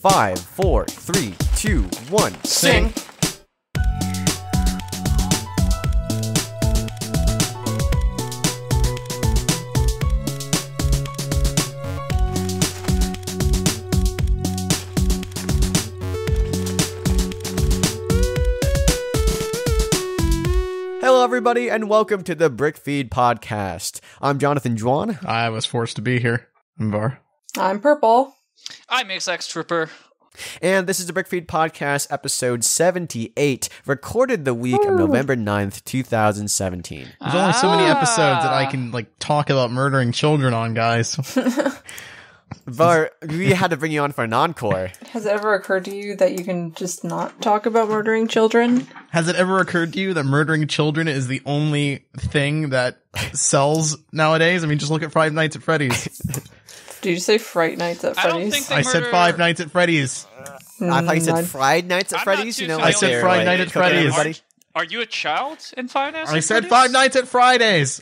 5, 4, 3, 2, 1. Sing. Hello, everybody, and welcome to the BrickFeed Podcast. I'm Jonathan Juan. I was forced to be here. I'm Var. I'm Prpl. I'm Exxtra. And this is the BrickFeed Podcast, episode 78, recorded the week of November 9th, 2017. There's only so many episodes that I can talk about murdering children on, guys. Var, we had to bring you on for an encore. Has it ever occurred to you that you can just not talk about murdering children? Has it ever occurred to you that murdering children is the only thing that sells nowadays? I mean, just look at Five Nights at Freddy's. Did you say Fright Nights at I don't Freddy's? think they I said Five Nights at Freddy's. I thought you said Fried Nights at I'm Freddy's. not You too know, I said they're, Fried Night at cooking Freddy's. everybody. Are you a child in Five Nights? I said Five Nights at Fridays.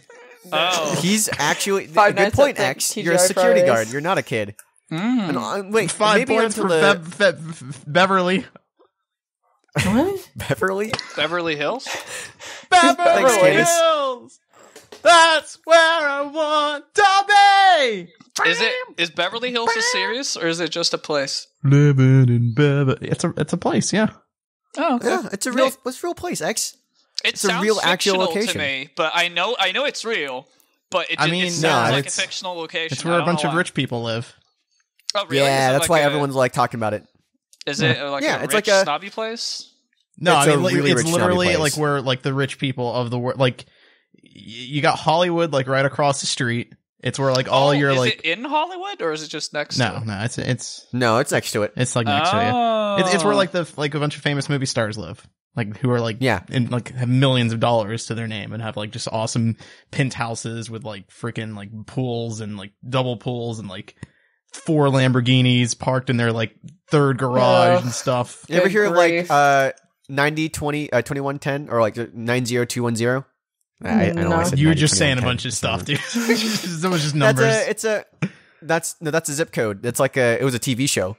Oh, He's actually Five good Nights point, at X. TGI You're a security Fridays. guard. You're not a kid. And, wait, 5 maybe points for until Beverly. What? Beverly. Beverly Hills. Thanks, Beverly Candace. Hills. That's where I want to be. Is Beverly Hills a series or is it just a place? Living in Beverly. It's a place, yeah. Oh, okay. Yeah, it's a real place, X. It it's a sounds real actual fictional location. to me, but I know it's real. But it, I mean, it sounds no, like a it's- fictional location. It's where I a don't bunch know of why. rich people live. Oh, really? Yeah, Is it that's like why a- everyone's talking about it. Is it like Yeah, a it's rich, like a- snobby place? No, It's I a mean, really it's rich, snobby literally place. where the rich people of the world, you got Hollywood right across the street. It's where all your is it in Hollywood or is it just next? no, to it? no, it's No, it's next to it. next to you. It's where a bunch of famous movie stars live, who are Yeah. and have millions of dollars to their name and have just awesome penthouses with freaking pools and double pools and 4 Lamborghinis parked in their third garage and stuff. You ever Good hear of grief. 90-20, 2110 or 90210? I don't No. know. I said You were just 90-21-10. saying a bunch of stuff, dude. That was just numbers. That's a zip code. It's it was a TV show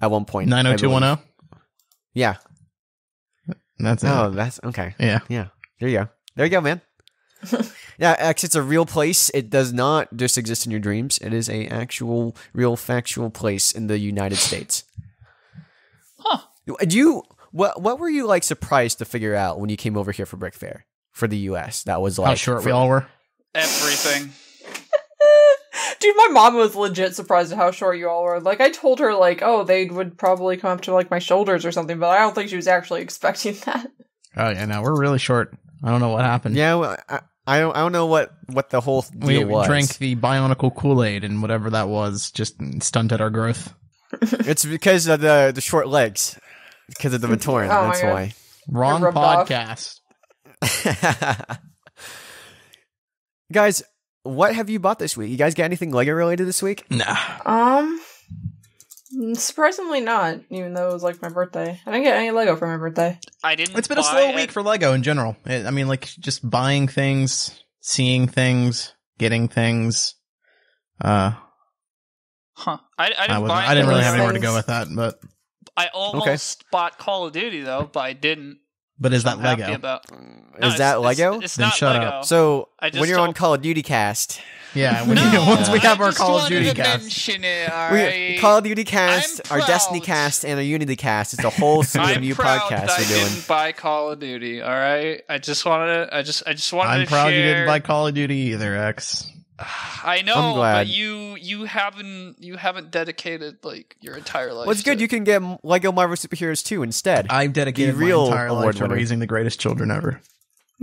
at one point. 90210. Yeah. That's it. Oh, that's okay. Yeah. Yeah. There you go, man. Yeah, X, it's a real place. It does not just exist in your dreams. It is a actual, real, factual place in the United States. Huh. What were you surprised to figure out when you came over here for Brick Fair for the US? That was How short we all were. Everything. Dude, my mom was legit surprised at how short you all were. I told her, oh, they would probably come up to, my shoulders or something, but I don't think she was actually expecting that. Oh yeah, no, we're really short. I don't know what happened. Yeah, well, I don't know what the whole deal we was. drank the Bionicle Kool-Aid and whatever that was just stunted our growth. It's because of the short legs. Because of the Matoran, Oh my that's God. why. Wrong rubbed off. podcast. Guys, what have you bought this week? You guys got anything Lego related this week? Nah. Surprisingly not, even though it was my birthday. I didn't get any Lego for my birthday. I didn't. It's been a buy slow it. week for Lego in general. Just buying things, seeing things, getting things. Huh. I didn't buy. I didn't really have things. anywhere to go with that, but I almost bought Call of Duty though, but I didn't. is that I'm happy Lego? about. Is that Lego? It's Then not shut Lego. up. So, I just when you're on don't- Call of Duty cast, Yeah, No, once we have I our just Call of wanted Duty to cast. mention it, all right? Call of Duty cast, I'm our Destiny proud. cast, and our Unity cast. It's a whole suite of I'm new proud podcasts that I we're doing. didn't buy Call of Duty. All right, I just wanted to. I just wanted I'm to proud share. you didn't buy Call of Duty either, X. I know, I'm glad. but you haven't dedicated your entire life. Well, it's good. to- You can get Lego Marvel Superheroes 2 instead. I've dedicated my real entire award life to winner. raising the greatest children ever.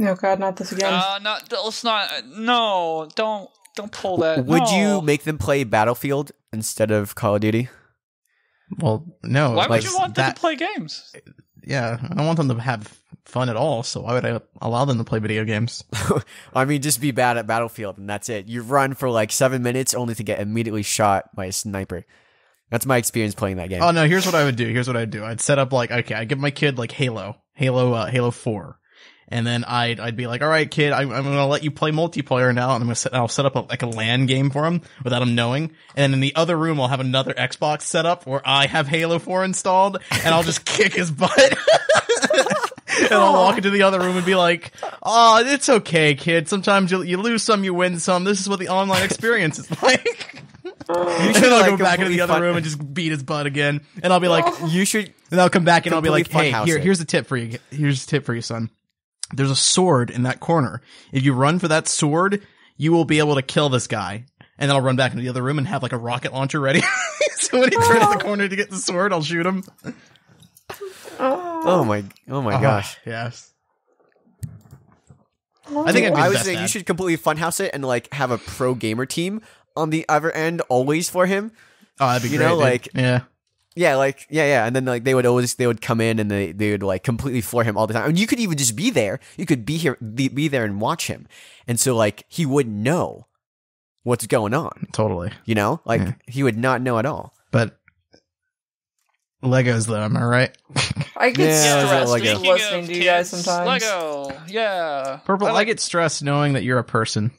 Oh god, not this again. Not. Let's not. No, don't pull that. Would no. you make them play Battlefield instead of Call of Duty? Well, no. Why would like you want them to play games? Yeah, I don't want them to have fun at all, so why would I allow them to play video games? I mean, just be bad at Battlefield, and that's it. You run for 7 minutes only to get immediately shot by a sniper. That's my experience playing that game. Oh no, here's what I would do. I'd set up okay, I give my kid Halo 4. And then I'd be like, all right, kid, I'm going to let you play multiplayer now. And I'll set up a LAN game for him without him knowing. And then in the other room, I'll have another Xbox set up where I have Halo 4 installed, and I'll just kick his butt. And I'll walk into the other room and be like, oh, it's okay, kid. Sometimes you lose some, you win some. This is what the online experience is like. You should I'll go back into the other room and just beat his butt again. And I'll be like, you should. And I'll come back and I'll be like, hey, here's a tip for you. Here's a tip for you, son. There's a sword in that corner. If you run for that sword, you will be able to kill this guy. And then I'll run back into the other room and have like a rocket launcher ready. So when he turns the corner to get the sword, I'll shoot him. Oh my gosh. Yes. I think I was saying you should completely funhouse it and like have a pro gamer team on the other end always for him. Oh, that'd be great. You know, like yeah. And then like they would come in and they would like completely floor him all the time. And you could even just be there. You could be there and watch him. And so like he wouldn't know what's going on. Totally. You know? Like he would not know at all. But Legos though, am I right? I get stressed Lego. just listening to you guys sometimes. Lego, yeah. Prpl, I get stressed knowing that you're a person.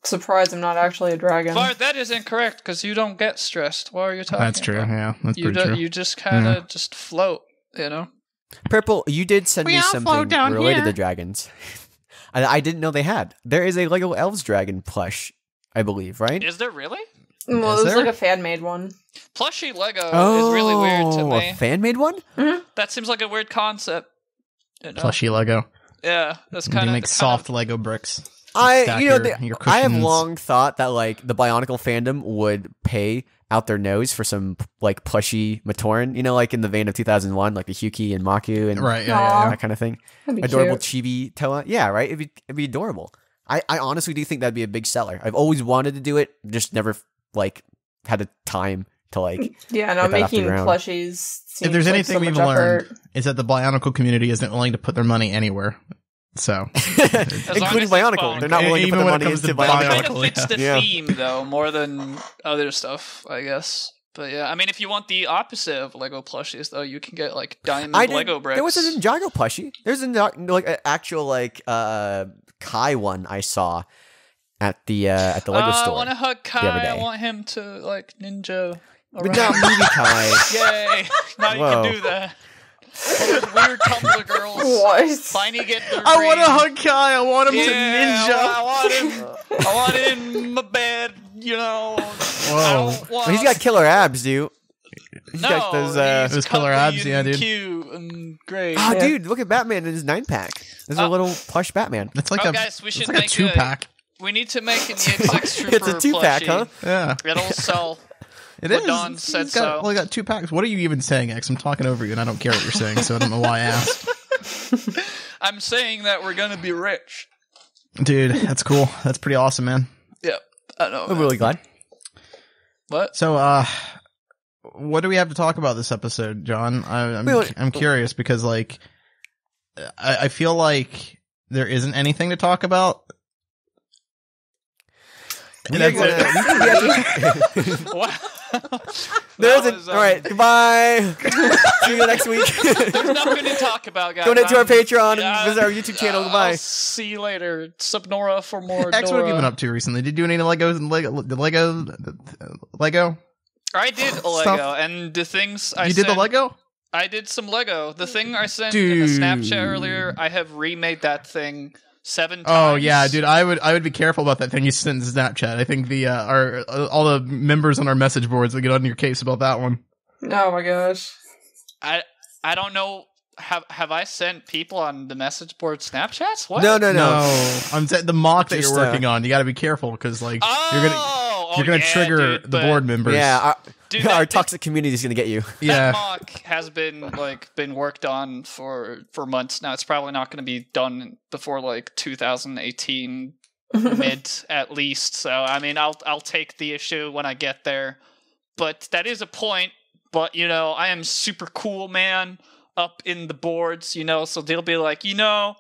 Surprised I'm not actually a dragon. Bart, that is incorrect because you don't get stressed. What are you talking That's true, about? yeah. That's pretty true. You just kind of just float, you know? Prpl, you did send me something related to dragons. I didn't know they had. There is a Lego Elves dragon plush, I believe, right? Is there really? Well, it was like a fan-made one. Plushie Lego is really weird to me. A fan-made one? Mm-hmm. That seems like a weird concept. You know? Plushie Lego. Yeah, that's kind of... You make soft Lego bricks. I have long thought that like the Bionicle fandom would pay out their nose for some like plushy Matoran, you know, like in the vein of 2001, like the Huki and Maku and that kind of thing. Adorable chibi Toa. Yeah, right? It'd be adorable. I honestly do think that'd be a big seller. I've always wanted to do it, just never like had the time to like. Yeah, no, making plushies. If there's anything like we've learned, is that the Bionicle community isn't willing to put their money anywhere. So, including Bionicle, they're not willing to put their money into Bionicle. It kind of fits the theme though, more than other stuff, I guess. But yeah, I mean, if you want the opposite of Lego plushies, though, you can get like diamond Lego bricks. There was a Ninjago plushie. There's like an actual like Kai one I saw at the Lego store. I want to hug Kai. I want him to like ninja. But not movie Kai. Yay! Now you can do that. All those weird Tumblr girls. What? Finally get their I want to hug Kai. I want him to ninja. I want him in my bed. You know. Whoa. He's got killer abs, dude. He's got those killer abs, yeah, dude. Cute and great. Oh, dude, look at Batman in his 9-pack. There's a little plush Batman. It's like guys, we should make a 2-pack. We need to make an EXX Trooper. It's a 2-pack, huh? Yeah. It'll sell. It is. Don said so. Well, I got 2 packs. What are you even saying, X? I'm talking over you, and I don't care what you're saying, so I don't know why I asked. I'm saying that we're gonna be rich. Dude, that's cool. That's pretty awesome, man. Yeah, I know. I'm really glad. What? So, what do we have to talk about this episode, John? I'm curious because, like, I feel like there isn't anything to talk about. That's it. Wow. There's it. All right. Goodbye. See you next week. There's nothing to talk about, guys. Donate to our Patreon and visit our YouTube channel. Goodbye. I'll see you later. Subnora for more. X, what have you been up to recently? Did you do any Legos? Lego? I did a Lego, and the things I You did the Lego? I did some Lego. The thing I sent in the Snapchat earlier, I have remade that thing 7 times. Oh yeah, dude, I would be careful about that thing you sent in Snapchat. I think the all the members on our message boards will get on your case about that one. Oh my gosh. I don't know. Have I sent people on the message board Snapchats? What? No. I'm saying the mock that you're working on. You got to be careful because like you're gonna trigger the board members. Yeah. Our toxic community is gonna get you. Yeah, that mock has been worked on for months now. It's probably not gonna be done before like 2018 mid at least. So I mean, I'll take the issue when I get there. But that is a point. But you know, I am super cool, man. Up in the boards, you know, so they'll be like, you know,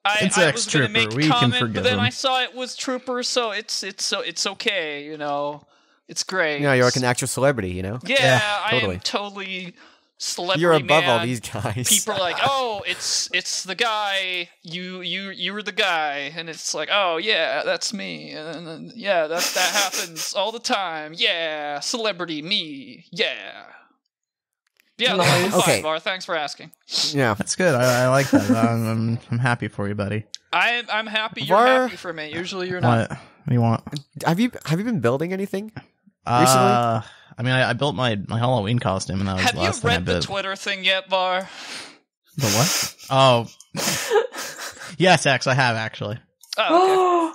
I was gonna make a comment, but then I saw it was Trooper, so it's okay, you know. It's great. You know, you're like an actual celebrity, you know? Yeah, I am totally celebrity You're above man. all these guys. People are like, oh, it's the guy. You were the guy, and it's like, oh yeah, that's me, and yeah, that happens all the time. Yeah, celebrity me. Yeah. Yeah, Nice. fine, Okay. Var. Thanks for asking. Yeah. That's good. I like that. I'm happy for you, buddy. I'm happy you're Var- happy for me. Usually you're not. What do you want? Have you been building anything? I mean, I built my Halloween costume, and that was Have the you last thing I read the did. Twitter thing yet, Var? The what? Oh, yes, X. I have actually. Oh,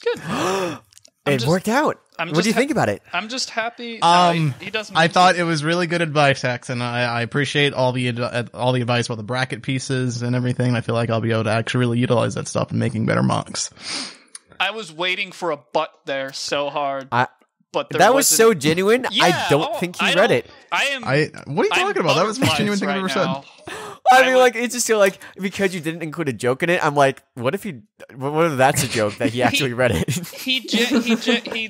okay. Good. It worked out. What do you think about it? I'm just happy. No, he doesn't. I thought it was really good advice, X, and I appreciate all the advice about the bracket pieces and everything. I feel like I'll be able to actually really utilize that stuff in making better MOCs. I was waiting for a butt there so hard. But that was so genuine. Yeah, I don't think he read it. What are you talking about? That was the most genuine thing I've ever said. I mean, like, it's just so, like, because you didn't include a joke in it, I'm like, what if that's a joke that he actually read it?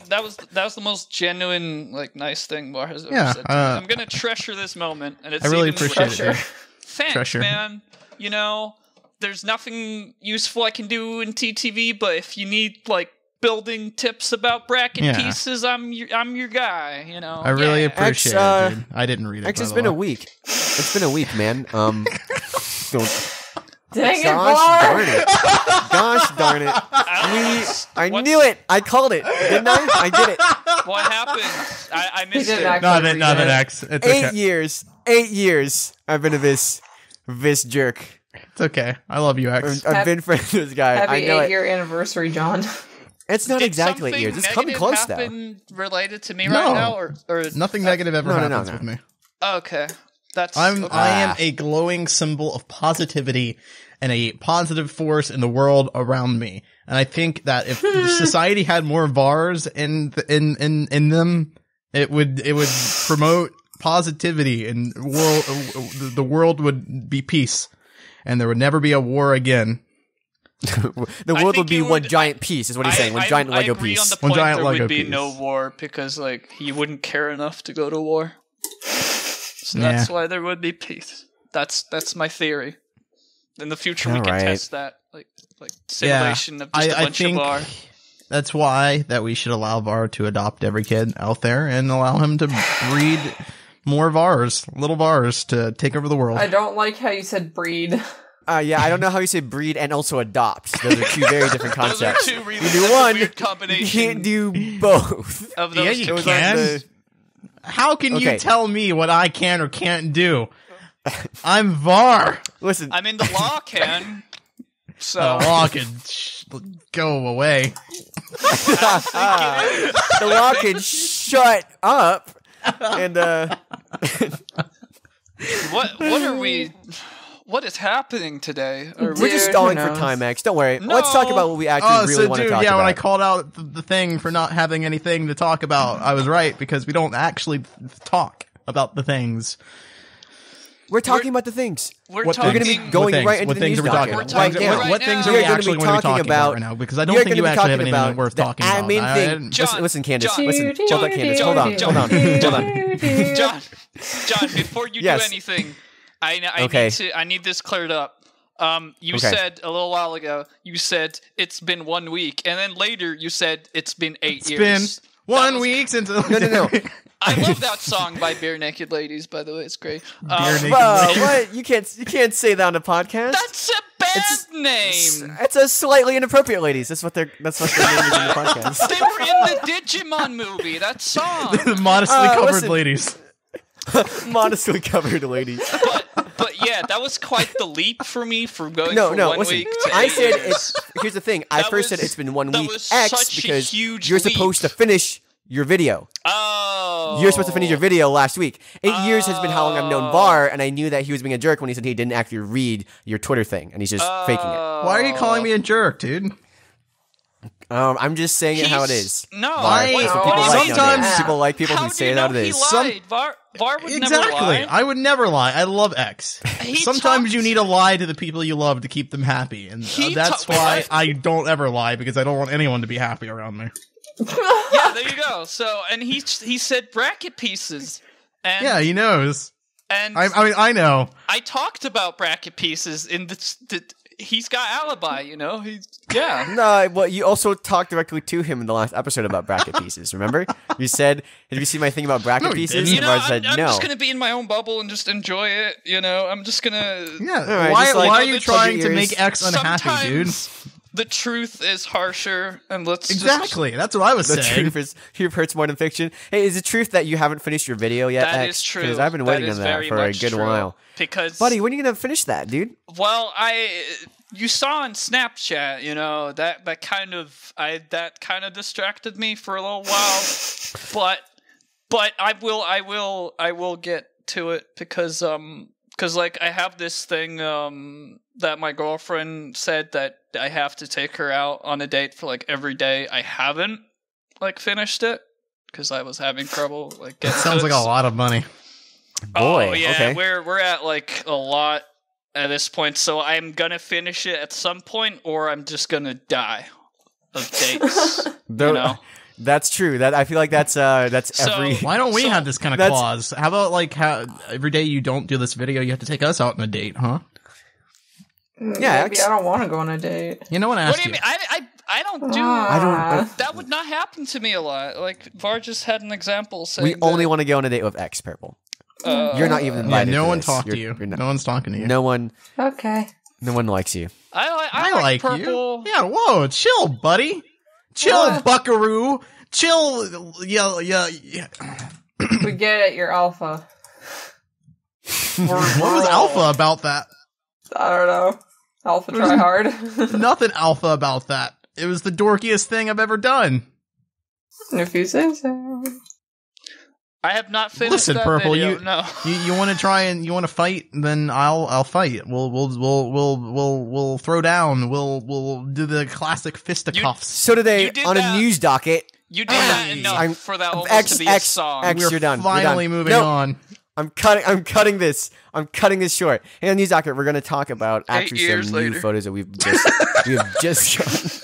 That was the most genuine, like, nice thing Var has ever said to me. I'm gonna treasure this moment, and it's I really even appreciate it. Thanks, Treasure. man. You know, there's nothing useful I can do in TTV, but if you need, like, building tips about bracket pieces, I'm your guy, you know. I really appreciate it, dude. I didn't read it. Actually, it's been a week. It's been a week, man. Dang it, Gosh darn it. I knew it. I called it. Didn't I? I did it. What happened? I missed it. Nothing, X. It's okay. 8 years I've been a this jerk. It's okay. I love you, X. I've been friends with this guy. Happy I know 8-year anniversary, John. It's not Did exactly 8 years. It's coming close, though. Something related to me right now, or nothing negative ever happens with me. Okay, that's. I am a glowing symbol of positivity and a positive force in the world around me. And I think that if society had more VARs in them, it would promote positivity, and the world would be peace, and there would never be a war again. The world would be one giant piece, is what he's saying. One giant Lego piece. On the point there would be no war because, like, he wouldn't care enough to go to war. So that's why there would be peace. That's my theory. In the future, we can test that, like simulation of just a bunch of VAR. That's why that we should allow VAR to adopt every kid out there and allow him to breed more VARs, little VARs, to take over the world. I don't like how you said breed. Yeah, I don't know how you say breed and also adopt. Those are two very different concepts. Those are two really you do one, weird combinations. you can't do both. Of those you can. How can you tell me what I can or can't do? I'm VAR. Listen, I mean, the law can. So the law can go away. The law can shut up. And what are we? What is happening today? We're just stalling for time, X. Don't worry. No. Let's talk about what we actually really want to talk about. When I called out the thing for not having anything to talk about, I was right, because we don't actually talk about the things. We're talking about the things. We're going to be going right into the news docket. What things are we actually going to be talking about right now? Because I don't think you actually have anything worth talking about. Listen, Candace. Listen. Hold on, Candace. Hold on. John, before you do anything, I need this cleared up. You said a little while ago, you said it's been 1 week, and then later you said it's been 8 years. It's been 1 week since. No. I love that song by Bare Naked Ladies. By the way, it's great. What? You can't say that on a podcast. That's a bad name. It's a slightly inappropriate ladies. That's what their name is in the podcast. They were in the Digimon movie. That song. Modestly covered ladies. Modestly covered ladies. But yeah, that was quite the leap for me from going from 1 week to 8 I said years. Here's the thing. I first said it's been 1 week X because you're supposed to finish your video. Oh. You're supposed to finish your video last week. 8 years has been how long I've known VAR, and I knew that he was being a jerk when he said he didn't actually read your Twitter thing, and he's just faking it. Why are you calling me a jerk, dude? I'm just saying it how it is. No. Sometimes people like people who say it how it is. VAR would never lie. I would never lie. I love X. Sometimes you need to lie to the people you love to keep them happy, and that's why I don't ever lie, because I don't want anyone to be happy around me. Yeah, there you go. So, and he said bracket pieces. And yeah, he knows. And I mean, I know. I talked about bracket pieces in he's got alibi, you know? Yeah. No, well, you also talked directly to him in the last episode about bracket pieces, remember? You said, have you seen my thing about bracket pieces? You know, I said, I'm no. just going to be in my own bubble and just enjoy it, you know? I'm just going to... Yeah, right, why are you plug trying your to ears. make X unhappy, dude? The truth is harsher, and let's Exactly, that's what I was The saying. truth hurts more than fiction. Hey, is it truth that you haven't finished your video yet? That X? is true. Because I've been waiting on that for a good while. Because, buddy, when are you gonna finish that, dude? Well, you saw on Snapchat, you know, that kind of distracted me for a little while, but I will get to it because like I have this thing that my girlfriend said that I have to take her out on a date for like every day. I haven't like finished it because I was having trouble like getting. Sounds like a lot of money. Boy, oh yeah, okay. we're at like a lot at this point, so I'm gonna finish it at some point, or I'm just gonna die of dates. You know? That's true. That I feel like that's every. Why don't we have this kind of clause? How about like how every day you don't do this video, you have to take us out on a date, huh? Yeah, maybe I don't want to go on a date. You know what I asked What do you mean? I don't do. That would not happen to me a lot. Like Var just had an example saying We only want to go on a date with X Prpl. You're not even invited. Yeah, no to one this. talked to you. No one's talking to you. No one. Okay. No one likes you. I like Prpl. You. Yeah, whoa, chill, buddy. Chill, buckaroo. Chill. Yeah. We get it. You're alpha. What was alpha about that? I don't know. Alpha try hard. Nothing alpha about that. It was the dorkiest thing I've ever done. If you say so. I have not finished Listen, that Prpl, video. No. you want to try and you want to fight? Then I'll fight. We'll throw down. We'll do the classic fisticuffs. So today on a news docket. You did that enough for that almost to be a song. X, you're done. Finally moving on. I'm cutting this short. Hey, on news docket, we're gonna talk about actually some new photos that we have just gotten.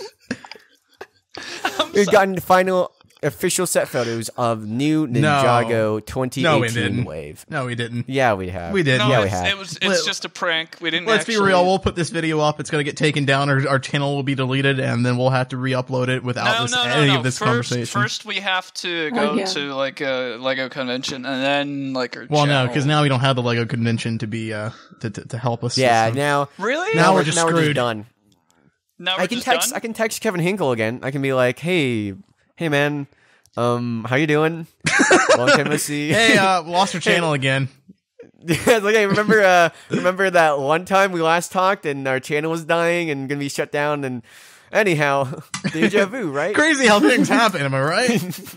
We've gotten the final official set photos of new Ninjago 2018 wave. No, we didn't. Yeah, we have. We did. No, yeah, we have. It's just a prank. We didn't. Let's be real. We'll put this video up. It's going to get taken down. Our channel will be deleted, and then we'll have to re-upload it without any of this conversation. First, we have to go to like a LEGO convention, and then like our channel. No, because now we don't have the LEGO convention to be to help us. Yeah, now really now we're just screwed. We're just done. Now we're I can text Kevin Hinkle again. I can be like, hey man, how you doing? Long time no see. Hey, lost your channel again. It's like, hey, remember that one time we last talked and our channel was dying and gonna be shut down, and anyhow, deja vu, right? Crazy how things happen, am I right?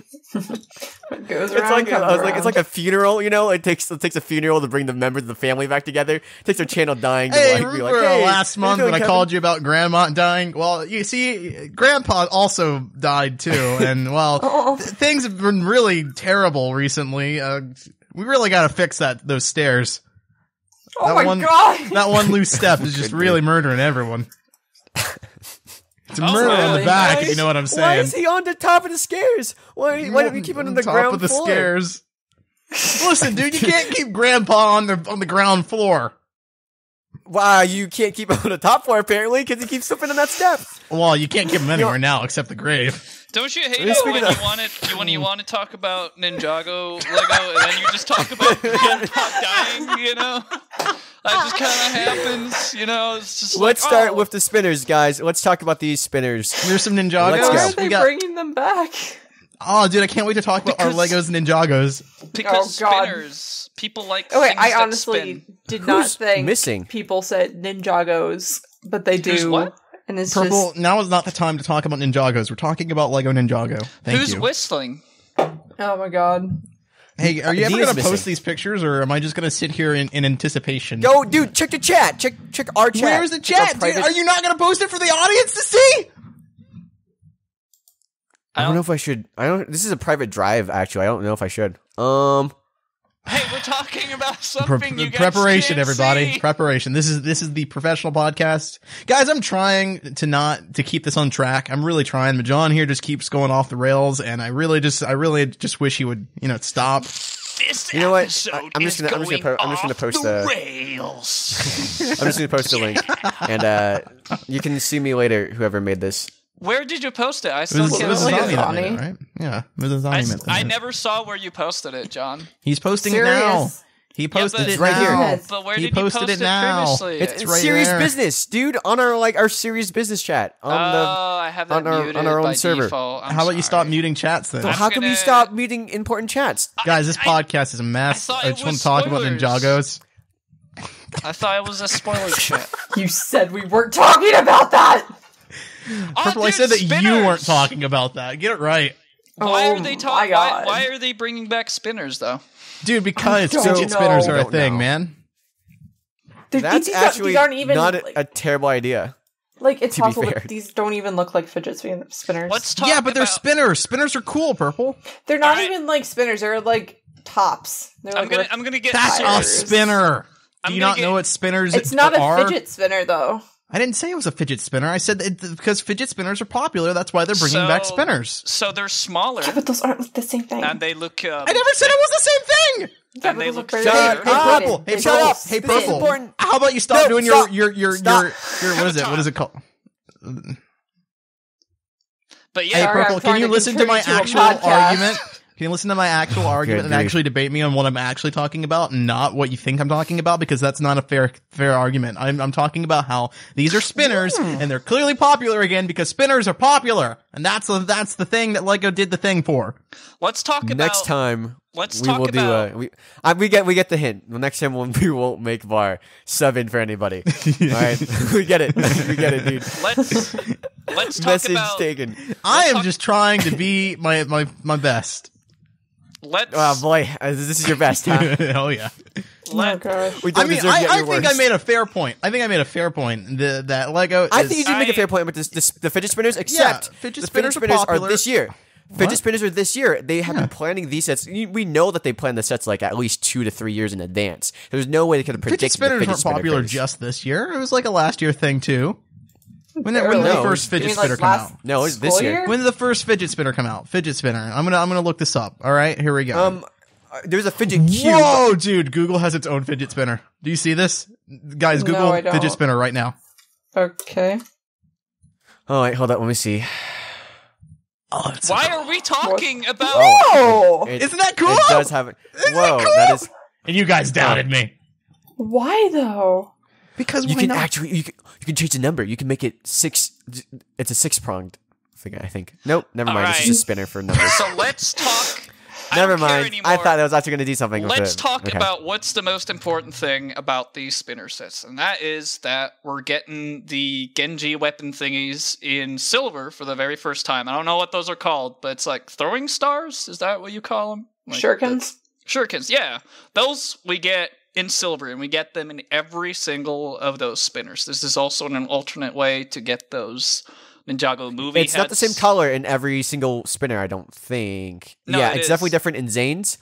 It goes around, it's like a funeral, you know. It takes a funeral to bring the members of the family back together. It takes our channel dying to be like, hey, last month when I called you about Grandma dying? Well, you see, Grandpa also died too, and well, things have been really terrible recently. We really got to fix those stairs. Oh my god! That one loose step is just really murdering everyone. It's a murder in the back, if you know what I'm saying. Why is he on the top of the stairs? Why don't we keep him on the ground top of the floor? stairs? Listen, dude, you can't keep Grandpa on the ground floor. Wow, you can't keep him on the top floor apparently because he keeps slipping on that step. Well, you can't keep him anywhere now except the grave. Don't you hate it when you want to talk about Ninjago Lego and then you just talk about Grandpa dying? You know, that just kind of happens. You know, it's just. Let's start with the spinners, guys. Let's talk about these spinners. There's some Ninjagos. Why are they bringing them back? Oh, dude, I can't wait to talk about our Legos and Ninjagos. Because spinners, people like. Okay, I that honestly spin. did not think missing? People said Ninjagos, but they do. Who's what? And it's Prpl, just... now is not the time to talk about Ninjagos. We're talking about Lego Ninjago. Thank Who's you. whistling? Oh my god. Hey, are you ever going to missing. post these pictures, or am I just going to sit here in anticipation? Yo, dude, check the chat. Check our chat. Where's the chat? Dude, are you not going to post it for the audience to see? I don't know if I should. This is a private drive, actually. I don't know if I should. Hey, we're talking about something you guys preparation, can't everybody. see. Preparation. This is the professional podcast, guys. I'm trying to keep this on track. I'm really trying, but John here just keeps going off the rails, and I really just wish he would, stop. This you know what? episode I'm just gonna post the rails. I'm just gonna post the link, and you can see me later. Whoever made this. Where did you post it? I still can't was see Zane it. that made it, right? Yeah, it was Zane. I never saw where you posted it, John. He's posting it now. He posted it right now. here. But where did you post it previously? It's right serious there. business, dude. On our serious business chat. I have that muted on our own by server. default. How about you stop muting chats then? So how come you stop muting important chats? Guys, this podcast is a mess. I thought I it just want was to talk about spoilers. Ninjagos. I thought it was a spoiler chat. You said we weren't talking about that. Prpl, I said that you weren't talking about that. Get it right. Why are they my talking? God. Why are they bringing back spinners though? Dude, because don't fidget know. spinners are a Don't thing, know. man. That's these actually aren't even not like, a terrible idea. like it's to be possible fair. that these don't even look like fidget spinners. Let's talk. Yeah, but they're about- spinners. Spinners are cool, Prpl. They're not Alright. even like spinners. They're like tops. They're I'm like gonna get. That's a Spiders. spinner. I'm Do you gonna not get- know what spinners It's not are? a fidget spinner though. I didn't say it was a fidget spinner. I said because fidget spinners are popular. That's why they're bringing back spinners. So they're smaller, Yeah, but those aren't like the same thing. and they look. I never said it was the same thing. Yeah, and but they those look very Shut different. up. They're Hey, fidget. shut They're up. fidget. Hey, This is Prpl. important. How about you stop No, doing stop. your Stop. what is it? What is it called? But Hey, yeah, Sorry, I'm Prpl, can trying you to listen to my contribute to a actual podcast. argument? Can you listen to my actual argument and grief. actually debate me on what I'm actually talking about, and not what you think I'm talking about? Because that's not a fair argument. I'm talking about how these are spinners, and they're clearly popular again because spinners are popular, and that's the thing that LEGO did the thing for. let's talk about Next time, Let's we talk will about. we get the hint. The next time we won't make VAR sub in for anybody. All right, we get it, dude. Let's talk Message about. taken. I am just trying to be my best. Let's. Oh boy, this is your best, huh? Oh yeah. Oh my gosh. We don't I mean, deserve yet I your think worst. I made a fair point. That LEGO. I is- think you did make a fair point with the fidget spinners, except fidget the spinners fidget are spinners are popular. this year. Fidget What? spinners are this year. They have been planning these sets. We know that they plan the sets like at least 2 to 3 years in advance. There's no way they could have fidget predicted the spinners fidget weren't spinner popular craze. just this year. It was like a last year thing too. When did the No, first You fidget mean, like, spinner come last out? No, it's this school year. When did the first fidget spinner come out? Fidget spinner. I'm gonna look this up. All right, here we go. There's a fidget cube. Whoa, dude! Google has its own fidget spinner. Do you see this, guys? No, Google I don't. fidget spinner right now. Okay. Oh wait, hold up. Let me see. Oh, it's Why are we talking about? Oh, Isn't that cool? It does have it. Isn't Whoa, that cool? that is. And you guys doubted me why though? because You why can not? actually you can change the number. You can make it 6. It's a 6-pronged thing, I think. Nope, never mind. It's Alright. just a spinner for numbers. So let's talk. I Never don't care mind. anymore. I thought I was actually going to do something. Let's with it. talk Okay. about what's the most important thing about these spinner sets, and that is that we're getting the Genji weapon thingies in silver for the very first time. I don't know what those are called, but it's like throwing stars. Is that what you call them? Like Shurikens. Shurikens, yeah. Those we get in silver, and we get them in every single of those spinners. This is also an alternate way to get those Ninjago movie It's not the same heads. color in every single spinner, I don't think. No, yeah, it it's is. definitely different in Zane's.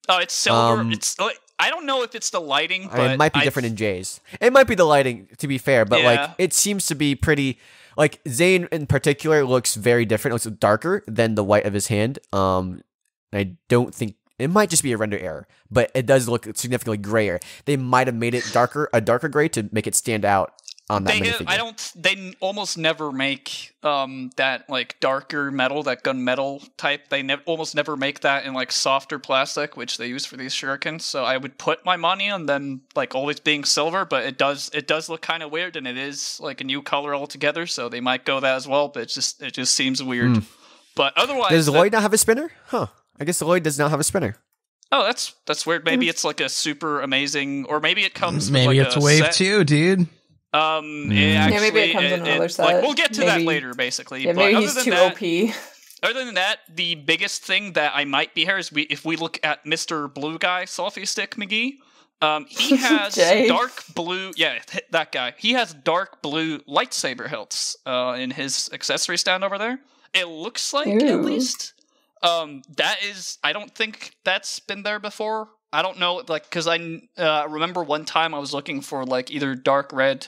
Oh, it's silver. Um, It's like, I don't know if it's the lighting, I but mean, it might be different in Jay's. It might be the lighting, to be fair, but like Yeah. it seems to be pretty. Like Zane in particular looks very different. It looks darker than the white of his hand. I don't think it might just be a render error, but it does look significantly grayer. They might have made it a darker gray to make it stand out on that minifigure. They almost never make that like darker metal, that gunmetal type. They almost never make that in like softer plastic, which they use for these shurikens. So I would put my money on them like always being silver, but it does look kind of weird, and it is like a new color altogether. So they might go that as well, but it just seems weird. But otherwise, Does Lloyd not have a spinner? Huh. I guess Lloyd does not have a spinner. oh, that's weird. Maybe it's like a super amazing, or maybe it comes. Maybe with like it's a wave set. 2, dude. Actually, maybe it comes in another set. Like, we'll get to that Maybe- later, basically. Yeah, but maybe other he's than too that, OP. Other than that, the biggest thing that I might be here is if we look at Mr. Blue Guy, Selfie Stick McGee. He has Jay. dark blue. Yeah, that guy. He has dark blue lightsaber hilts in his accessory stand over there. It looks like, at Ew. least. That is. I don't think that's been there before. I don't know, like, because I remember one time I was looking for like either dark red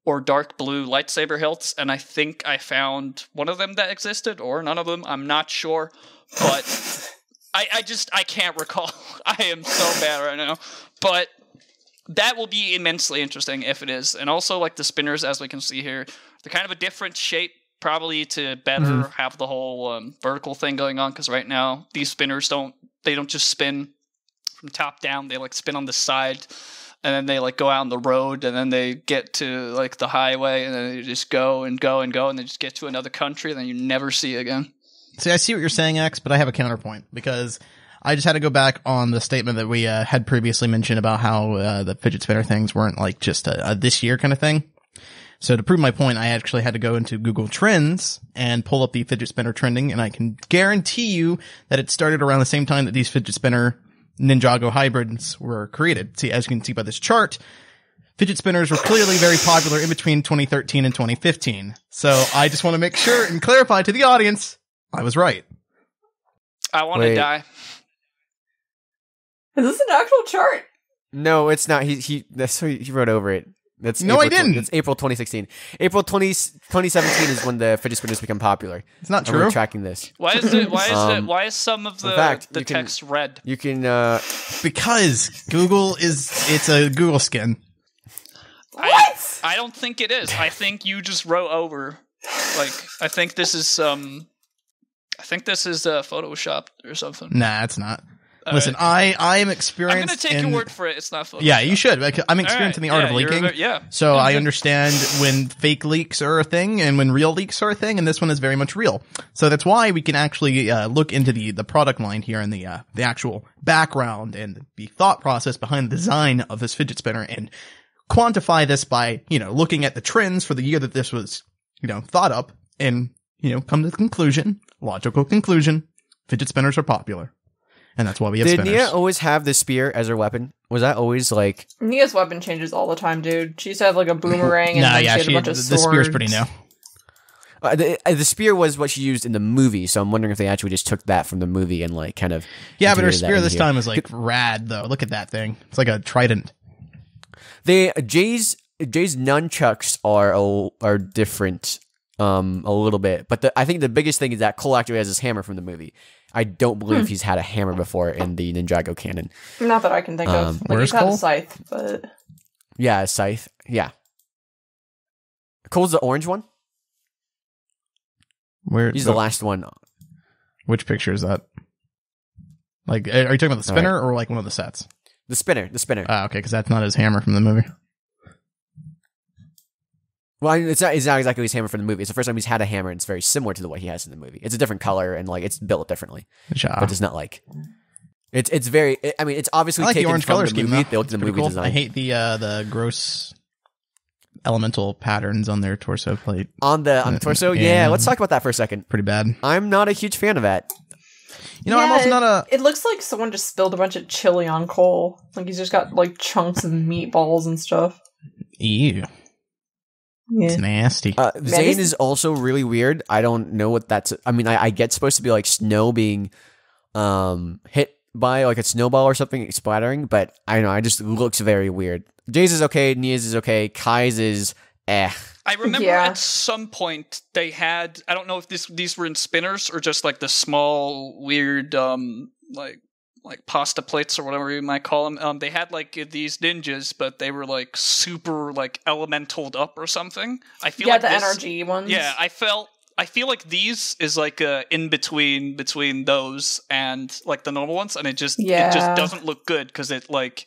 or dark blue lightsaber hilts, and I think I found one of them that existed, or none of them. I'm not sure, but I can't recall. I am so bad right now. But that will be immensely interesting if it is. And also, like, the spinners, as we can see here, they're kind of a different shape, probably to better have the whole vertical thing going on, because right now, these spinners don't just spin from top down. They, like, spin on the side, and then they, like, go out on the road, and then they get to, like, the highway, and then they just go and go and go, and they just get to another country, and then you never see it again. See, I see what you're saying, X, but I have a counterpoint, because I just had to go back on the statement that we had previously mentioned about how the fidget spinner things weren't like just a this year kind of thing. So to prove my point, I actually had to go into Google Trends and pull up the fidget spinner trending, and I can guarantee you that it started around the same time that these fidget spinner Ninjago hybrids were created. See, as you can see by this chart, fidget spinners were clearly very popular in between 2013 and 2015. So I just want to make sure and clarify to the audience, I was right. I want to die. Is this an actual chart? No, it's not. He wrote over it. That's no, April, I didn't. It's April 2016. April 2017 is when the fidget spinners become popular. It's not true. We're tracking this. Why is it? Why is some of the text red? You can because Google it's a Google skin. What? I don't think it is. I think you just wrote over. Like, I think this is Photoshopped or something. Nah, it's not. Listen, right. I am experienced. I'm going to take your word for it. It's not Photoshop. Yeah, you should. I'm experienced in the art of leaking. So I understand when fake leaks are a thing and when real leaks are a thing, and this one is very much real. So that's why we can actually look into the product line here and the actual background and the thought process behind the design of this fidget spinner and quantify this by, looking at the trends for the year that this was, thought up and, come to the conclusion, logical conclusion, fidget spinners are popular. And that's why we have spinners. Did Nia always have the spear as her weapon? Was that always like... Nia's weapon changes all the time, dude. She used to have like a boomerang and then she had a bunch of swords. The spear's pretty new. The spear was what she used in the movie, so I'm wondering if they actually just took that from the movie and like kind of... Yeah, but her spear this time is like rad, though. Look at that thing. It's like a trident. Jay's nunchucks are different a little bit, but I think the biggest thing is that Cole actually has his hammer from the movie. I don't believe he's had a hammer before in the Ninjago canon. Not that I can think of. Like, he's had a scythe, but... Yeah, a scythe. Yeah. Cole's the orange one? He's the last one. Which picture is that? Like, are you talking about the spinner or like one of the sets? The spinner. Ah, okay, because that's not his hammer from the movie. Well, it's not exactly his hammer from the movie. It's the first time he's had a hammer, and it's very similar to the what he has in the movie. It's a different color, and like it's built differently. But it's not like it's very. I mean, it's obviously taken the orange from color the movie. They looked at the movie design. I hate the gross elemental patterns on their torso plate. On the torso, yeah. Let's talk about that for a second. Pretty bad. I'm not a huge fan of that. I'm also not a... It looks like someone just spilled a bunch of chili on Cole. Like he's just got like chunks of meatballs and stuff. Ew. Yeah. It's nasty. Zane is also really weird. I don't know what that's... I mean, I get supposed to be like snow being hit by like a snowball or something splattering, but I don't know, it just looks very weird. Jay's is okay, Nia's is okay, Kai's is I remember at some point they had... I don't know if these were in spinners or just like the small weird like pasta plates or whatever you might call them. They had like these ninjas, but they were like super like elementaled up or something. I feel like the energy ones. Yeah, I feel like these is like in between those and like the normal ones, and it just doesn't look good because it like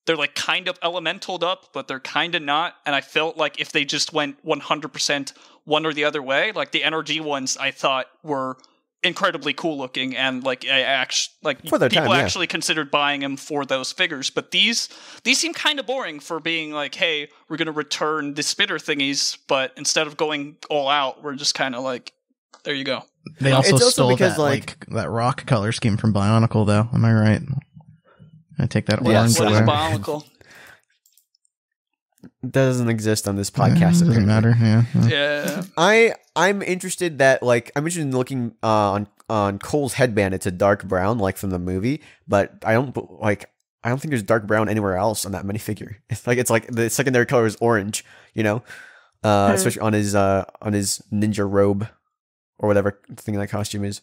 they're like kind of elementaled up, but they're kind of not. And I felt like if they just went 100% one or the other way, like the energy ones, I thought were incredibly cool looking, and like people actually considered buying them for those figures. But these seem kind of boring for being like, hey, we're gonna return the spitter thingies, but instead of going all out, we're just kind of like, there you go. They also stole that like that rock color scheme from Bionicle, though. Am I right? I take that orange. What is Bionicle? Doesn't exist on this podcast. It doesn't matter. Yeah. I'm interested in looking on Cole's headband. It's a dark brown, like from the movie, but I don't think there's dark brown anywhere else on that minifigure. It's like the secondary color is orange, especially on his ninja robe or whatever thing that costume is.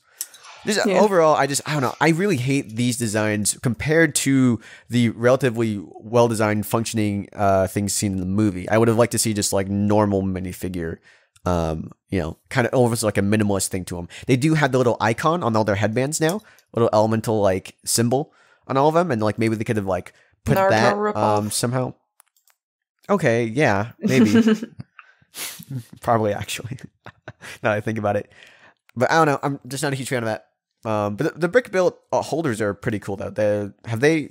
Just overall, I don't know. I really hate these designs compared to the relatively well-designed, functioning things seen in the movie. I would have liked to see just like normal minifigure, kind of almost like a minimalist thing to them. They do have the little icon on all their headbands now, little elemental like symbol on all of them, and like maybe they could have like put Naruto that somehow. Okay, yeah, maybe. Probably actually. Now that I think about it. But I don't know. I'm just not a huge fan of that. But the brick built holders are pretty cool though. Have they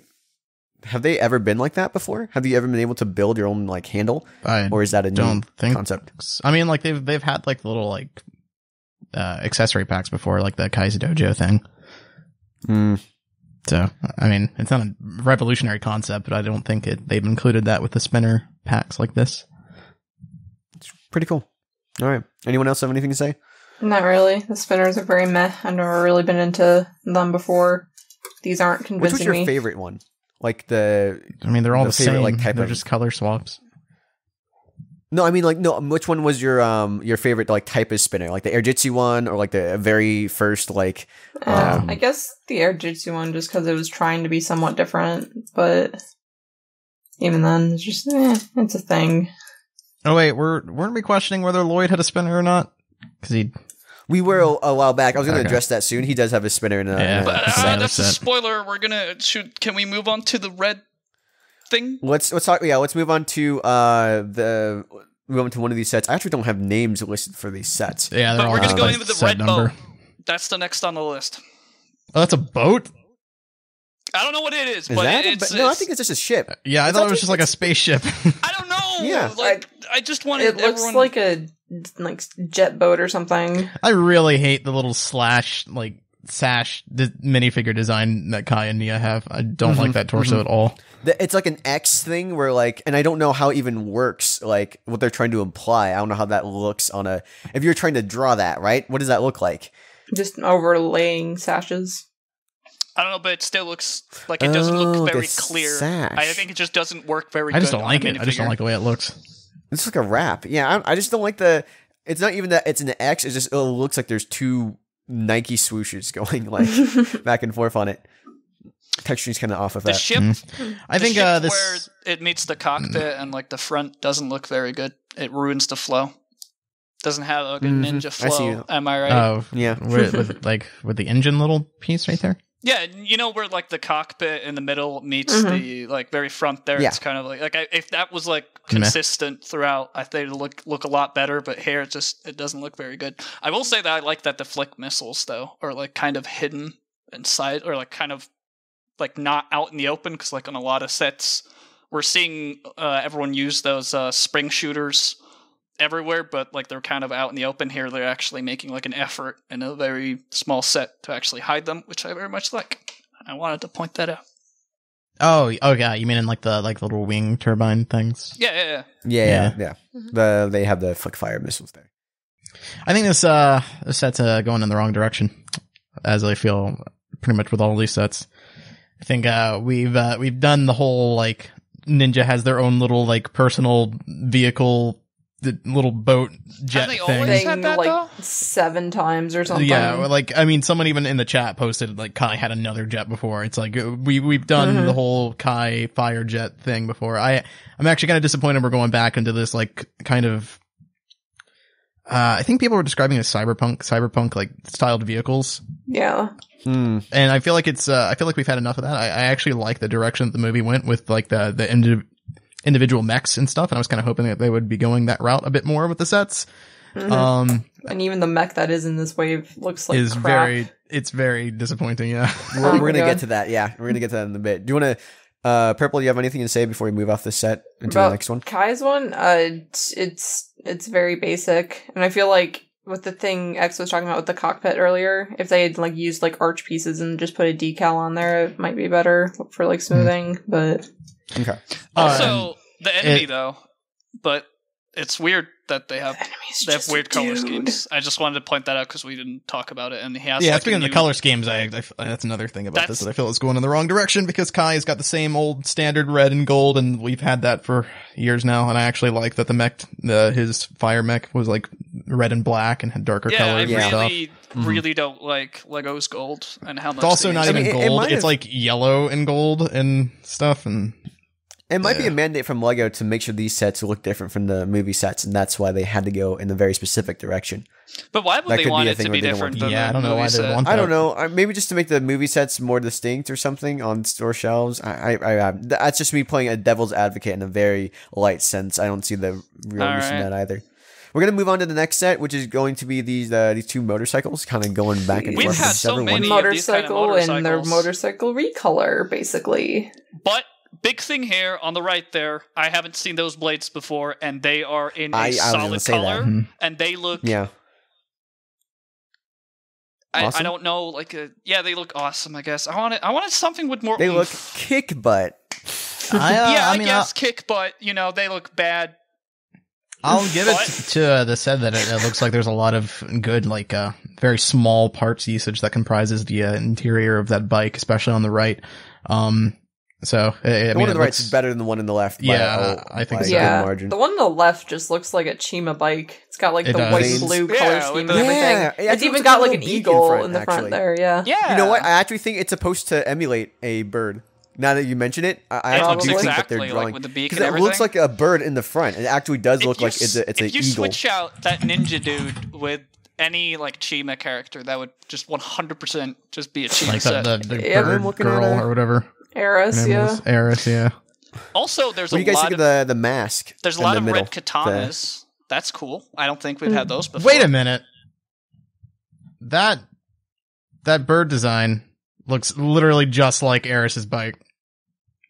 ever been like that before? Have you ever been able to build your own like handle, or is that a new concept? I mean, like they've had like little like accessory packs before, like the Kai's Dojo thing. So I mean, it's not a revolutionary concept, but I don't think they've included that with the spinner packs like this. It's pretty cool. All right. Anyone else have anything to say? Not really. The spinners are very meh. I've never really been into them before. These aren't convincing me. Which was your favorite one? Like they're all the favorite, same. Like type They're of... just color swaps. No, I mean like no. Which one was your favorite like type of spinner? Like the Airjitsu one, or like the very first like? I guess the Airjitsu one, just because it was trying to be somewhat different. But even then, it's just it's a thing. Oh wait, weren't we questioning whether Lloyd had a spinner or not? Because we were a while back. I was going to address that soon. He does have a spinner in a but that's a spoiler. We're gonna shoot. Can we move on to the red thing? Let's talk. Yeah, let's move on to move on to one of these sets. I actually don't have names listed for these sets. Yeah, but we're gonna go into the red boat. That's the next on the list. Oh, that's a boat. I don't know what it is, but I think it's just a ship. Yeah, I thought it was just like a spaceship. I don't know. Yeah, I just wanted. It looks like a jet boat or something. I really hate the little sash minifigure design that Kai and Nia have. I don't like that torso at all. It's like an X thing where like, and I don't know how it even works, like what they're trying to imply. I don't know how that looks if you're trying to draw that, right? What does that look like? Just overlaying sashes. I don't know, but it still looks like it doesn't look very clear. Sash. I think it just doesn't work very good. I just don't like it. I just don't like the way it looks. It's like a wrap. Yeah, I just don't like it's not even that it's an X. It's just, it looks like there's two Nike swooshes going like back and forth on it. Texture's kind of off of that. The ship, I think where it meets the cockpit and like the front doesn't look very good. It ruins the flow. Doesn't have a good ninja flow. I see. Am I right? Oh, yeah. with the engine little piece right there. Yeah, you know where like the cockpit in the middle meets the like very front there. Yeah. It's kind of like if that was like consistent throughout, I think it'd look a lot better. But here it doesn't look very good. I will say that I like that the flick missiles though are like kind of hidden inside, or like kind of like not out in the open, because like on a lot of sets we're seeing everyone use those spring shooters everywhere, but like they're kind of out in the open. Here they're actually making like an effort in a very small set to actually hide them, which I very much like. I wanted to point that out. Oh yeah, you mean in like the little wing turbine things? Yeah. They have the flick fire missiles there. I think this set's going in the wrong direction, as I feel pretty much with all these sets. I think we've done the whole like Ninja has their own little like personal vehicle, the little boat jet thing had that, like 7 times or something. Yeah, like I mean, someone even in the chat posted like Kai had another jet before. It's like we've done the whole Kai fire jet thing before. I'm actually kind of disappointed we're going back into this like kind of. I think people were describing it as cyberpunk like styled vehicles. Yeah. And I feel like we've had enough of that. I actually like the direction that the movie went with like the individual mechs and stuff, and I was kind of hoping that they would be going that route a bit more with the sets. And even the mech that is in this wave looks like crap. It's very disappointing. Yeah, we're gonna get to that. Yeah, we're gonna get to that in a bit. Do you want to, Prpl? Do you have anything to say before we move off this set into the next one? Kai's one, it's very basic, and I feel like with the thing X was talking about with the cockpit earlier, if they had like used like arch pieces and just put a decal on there, it might be better for like smoothing. But okay. Also, the enemy though, but it's weird that they have weird color schemes. I just wanted to point that out because we didn't talk about it, and he has. Yeah, speaking of the color schemes, that's another thing about this that I feel is going in the wrong direction because Kai's got the same old standard red and gold, and we've had that for years now. And I actually like that the mech, his fire mech was like red and black and had darker colors. I really don't like Lego's gold and how much. It's also not even gold; it's like yellow and gold and stuff, and. It might be a mandate from LEGO to make sure these sets look different from the movie sets, and that's why they had to go in a very specific direction. But why would they want it to be different than I don't know why they want that. I don't know. Maybe just to make the movie sets more distinct or something on store shelves. That's just me playing a devil's advocate in a very light sense. I don't see the real use in that either. We're going to move on to the next set, which is going to be these two motorcycles kind of going back and forth. We've had so many motorcycle and their motorcycle recolor, basically. But big thing here on the right there, I haven't seen those blades before, and they are in a solid color, and they look... Yeah. Awesome? I don't know, they look awesome, I guess. I wanted something with more They look kick butt. I guess kick butt, they look bad. I'll give it to the set that it looks like there's a lot of good, very small parts usage that comprises the interior of that bike, especially on the right. So the one on the right is better than the one on the left. I think so. Yeah, margin. The one on the left just looks like a Chima bike. It's got the white blue color scheme and everything. It's even got an eagle in the front there. Yeah. You know what? I actually think it's supposed to emulate a bird. Now that you mention it, I actually do think that they're drawing with the beak because it looks like a bird in the front. It actually does look like it's an eagle. If you switch out that ninja dude with any Chima character, that would just 100% just be a Chima set. The bird girl or whatever. Eris, yeah. Also, there's what do you guys think of the mask? There's a lot of red katanas. That's cool. I don't think we've had those before. Wait a minute. That bird design looks literally just like Eris's bike.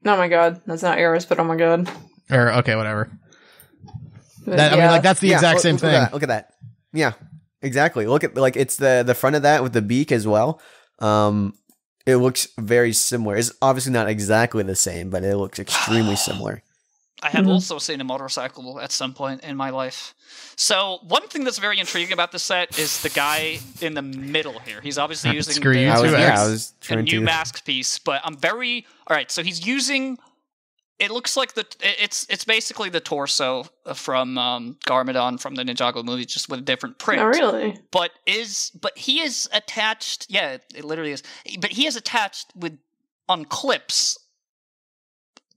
Oh my god, that's not Eris, but oh my god. Okay, whatever. I mean, that's the exact same thing. Look at that. Yeah, exactly. Look at it's the front of that with the beak as well. It looks very similar. It's obviously not exactly the same, but it looks extremely similar. I have also seen a motorcycle at some point in my life. So one thing that's very intriguing about this set is the guy in the middle here. He's obviously using a new mask piece, but I'm very... All right, so he's using... It looks like it's basically the torso from Garmadon from the Ninjago movie, just with a different print. Oh, really? But he is attached... Yeah, it literally is. But he is attached on clips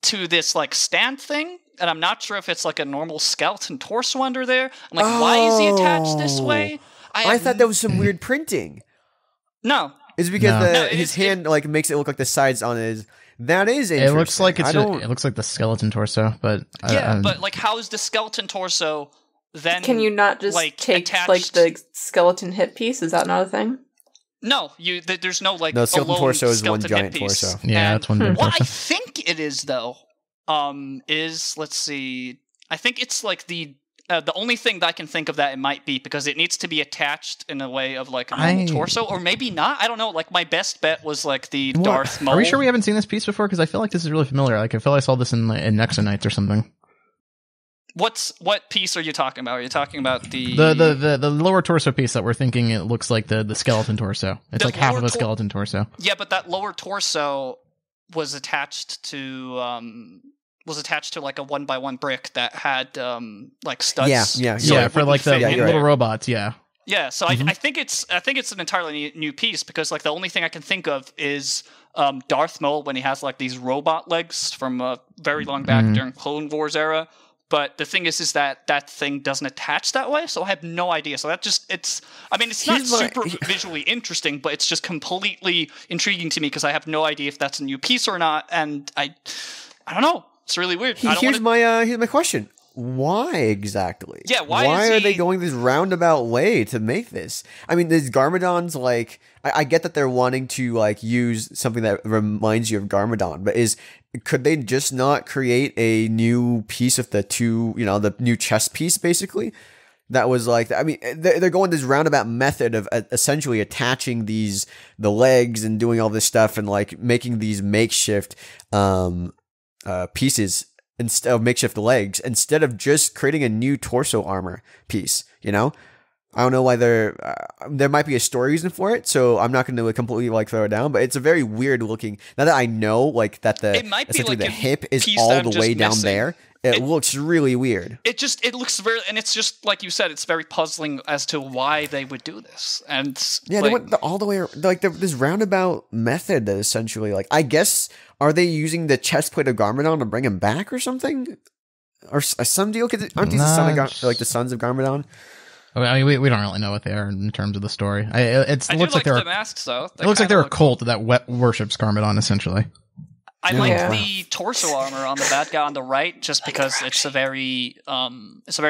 to this stand thing, and I'm not sure if it's a normal skeleton torso under there. I'm like, why is he attached this way? I thought that was some weird printing. No. It's because his hand makes it look like the sides on his... That is interesting. It looks like it looks like the skeleton torso, but... but how is the skeleton torso then... Can you not just take the skeleton hip piece? Is that not a thing? No, there's no the skeleton torso is one giant torso. Yeah, that's one giant torso. What I think it is though, is let's see. I think it's the only thing that I can think of that it might be because it needs to be attached in a way of a normal torso, or maybe not. I don't know. My best bet was the Darth Maul. Are we sure we haven't seen this piece before? Because I feel like this is really familiar. I feel I saw this in Nexonites or something. What piece are you talking about? Are you talking about the lower torso piece that we're thinking it looks like the skeleton torso? It's half of a skeleton torso. Yeah, but that lower torso was attached to a 1x1 brick that had studs. Yeah, for the little robots. Yeah. Yeah, so I think it's an entirely new piece because the only thing I can think of is Darth Maul when he has these robot legs from very long back during Clone Wars era. But the thing is that thing doesn't attach that way, so I have no idea. So it's not super visually interesting, but it's just completely intriguing to me because I have no idea if that's a new piece or not, and I don't know. It's really weird. Here's my question. Why exactly? Yeah, why are they going this roundabout way to make this? I mean, these Garmadons, I get that they're wanting to use something that reminds you of Garmadon, but could they just not create a new piece of the new chest piece basically? That was they're going this roundabout method of essentially attaching the legs and doing all this stuff and making these makeshift pieces instead of makeshift legs, instead of just creating a new torso armor piece, you know? I don't know why there might be a story reason for it, so I'm not going to completely like throw it down, but it's a very weird looking, now that I know like that essentially the hip is all the way down there, it looks really weird. It looks very, and it's just like you said, it's very puzzling as to why they would do this. And yeah, they went all the way, like this roundabout method that essentially, like, I guess, are they using the chest plate of Garmadon to bring him back or something? Or some deal? Because aren't these the sons of Garmadon? I mean, we don't really know what they are in terms of the story. It looks like they're the masks, though. It looks like they're a cult that worships Garmadon, essentially. I like the torso armor on the bad guy on the right, just because it's a very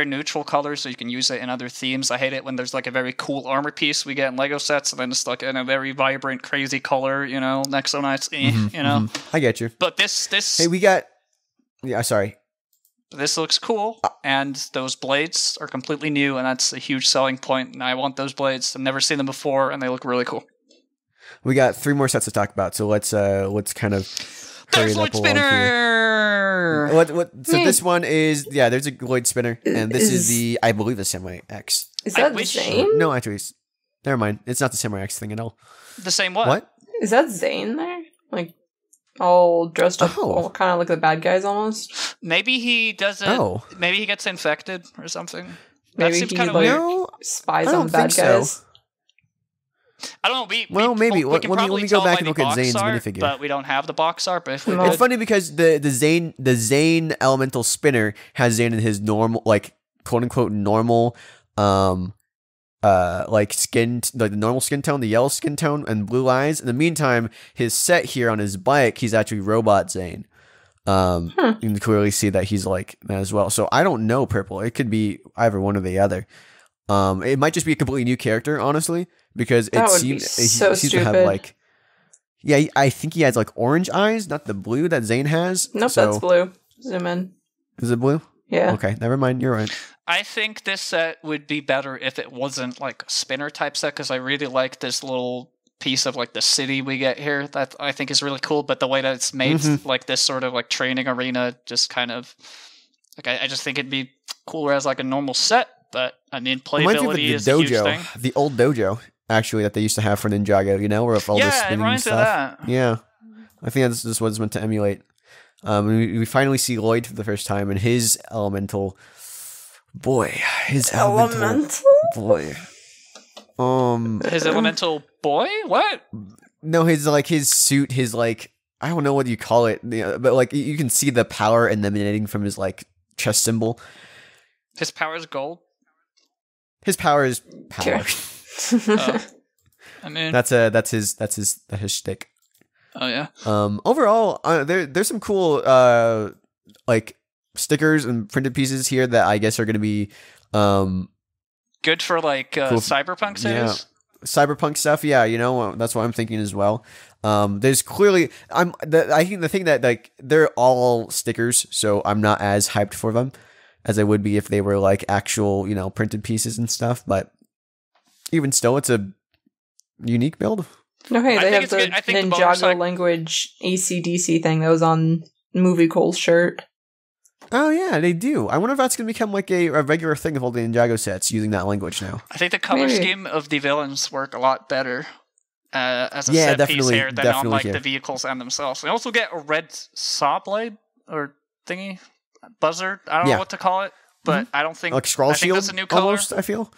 neutral color, so you can use it in other themes. I hate it when there's like a very cool armor piece we get in Lego sets, and then it's like in a very vibrant, crazy color, you know, Nexo Knights, you know. I get you. But this. Hey, we got. Yeah, sorry. This looks cool, and those blades are completely new, and that's a huge selling point, and I want those blades. I've never seen them before, and they look really cool. We got 3 more sets to talk about, so let's kind of hurry it up a spinner! So this one is, there's a Lloyd spinner, and this is I believe the Samurai X. Is that Zane? No, actually, never mind. It's not the Samurai X thing at all. The same what? What? Is that Zane there? Like, all dressed up, kind of like the bad guys almost. Maybe he doesn't. Maybe he gets infected or something. Maybe he spies on bad guys. I don't know. Maybe. We can let me go back and look at Zane's minifigure. But we don't have the box art. But it's funny because the Zane elemental spinner has Zane in his normal, like, quote unquote normal, like skin, like the normal skin tone, the yellow skin tone, and blue eyes. In the meantime, his set here on his bike, he's actually Robot Zane. You can clearly see that he's like that as well. So I don't know, Prpl. It could be either one or the other. It might just be a completely new character, honestly, because it seems to have like, I think he has like orange eyes, not the blue that Zane has. Nope, that's blue. Zoom in. Is it blue? Yeah. Okay, never mind. You're right. I think this set would be better if it wasn't like a spinner type set, because I really like this little piece of like the city we get here that I think is really cool, but the way that it's made, like this sort of like training arena, just kind of like I just think it'd be cooler as like a normal set. But I mean, playability is a huge thing. The old dojo, actually, that they used to have for Ninjago, you know, where all this spinning stuff. Yeah, I think that's just what it's meant to emulate. We finally see Lloyd for the first time, and his elemental. Boy, his elemental boy. His elemental boy? What? No, his suit, his like, I don't know what you call it, but like you can see the power emanating from his like chest symbol. His power is gold. His power is power. I mean, that's his shtick. Oh yeah. Overall, there's some cool like stickers and printed pieces here that I guess are going to be good for like cool. Cyberpunk sales. Yeah. Cyberpunk stuff, you know, that's what I'm thinking as well. There's clearly I think the thing that like they're all stickers, so I'm not as hyped for them as I would be if they were like actual, you know, printed pieces and stuff, but even still it's a unique build. No, hey, they have the Ninjago language AC/DC thing that was on Movie Cole's shirt. Oh yeah, they do. I wonder if that's going to become like a regular thing of all the Ninjago sets using that language now. I think the color scheme of the villains work a lot better as a set piece here than on like the vehicles and themselves. We also get a red saw blade or thingy, buzzard. I don't know what to call it, but I don't think like scroll shield. That's a new color. Almost, I feel,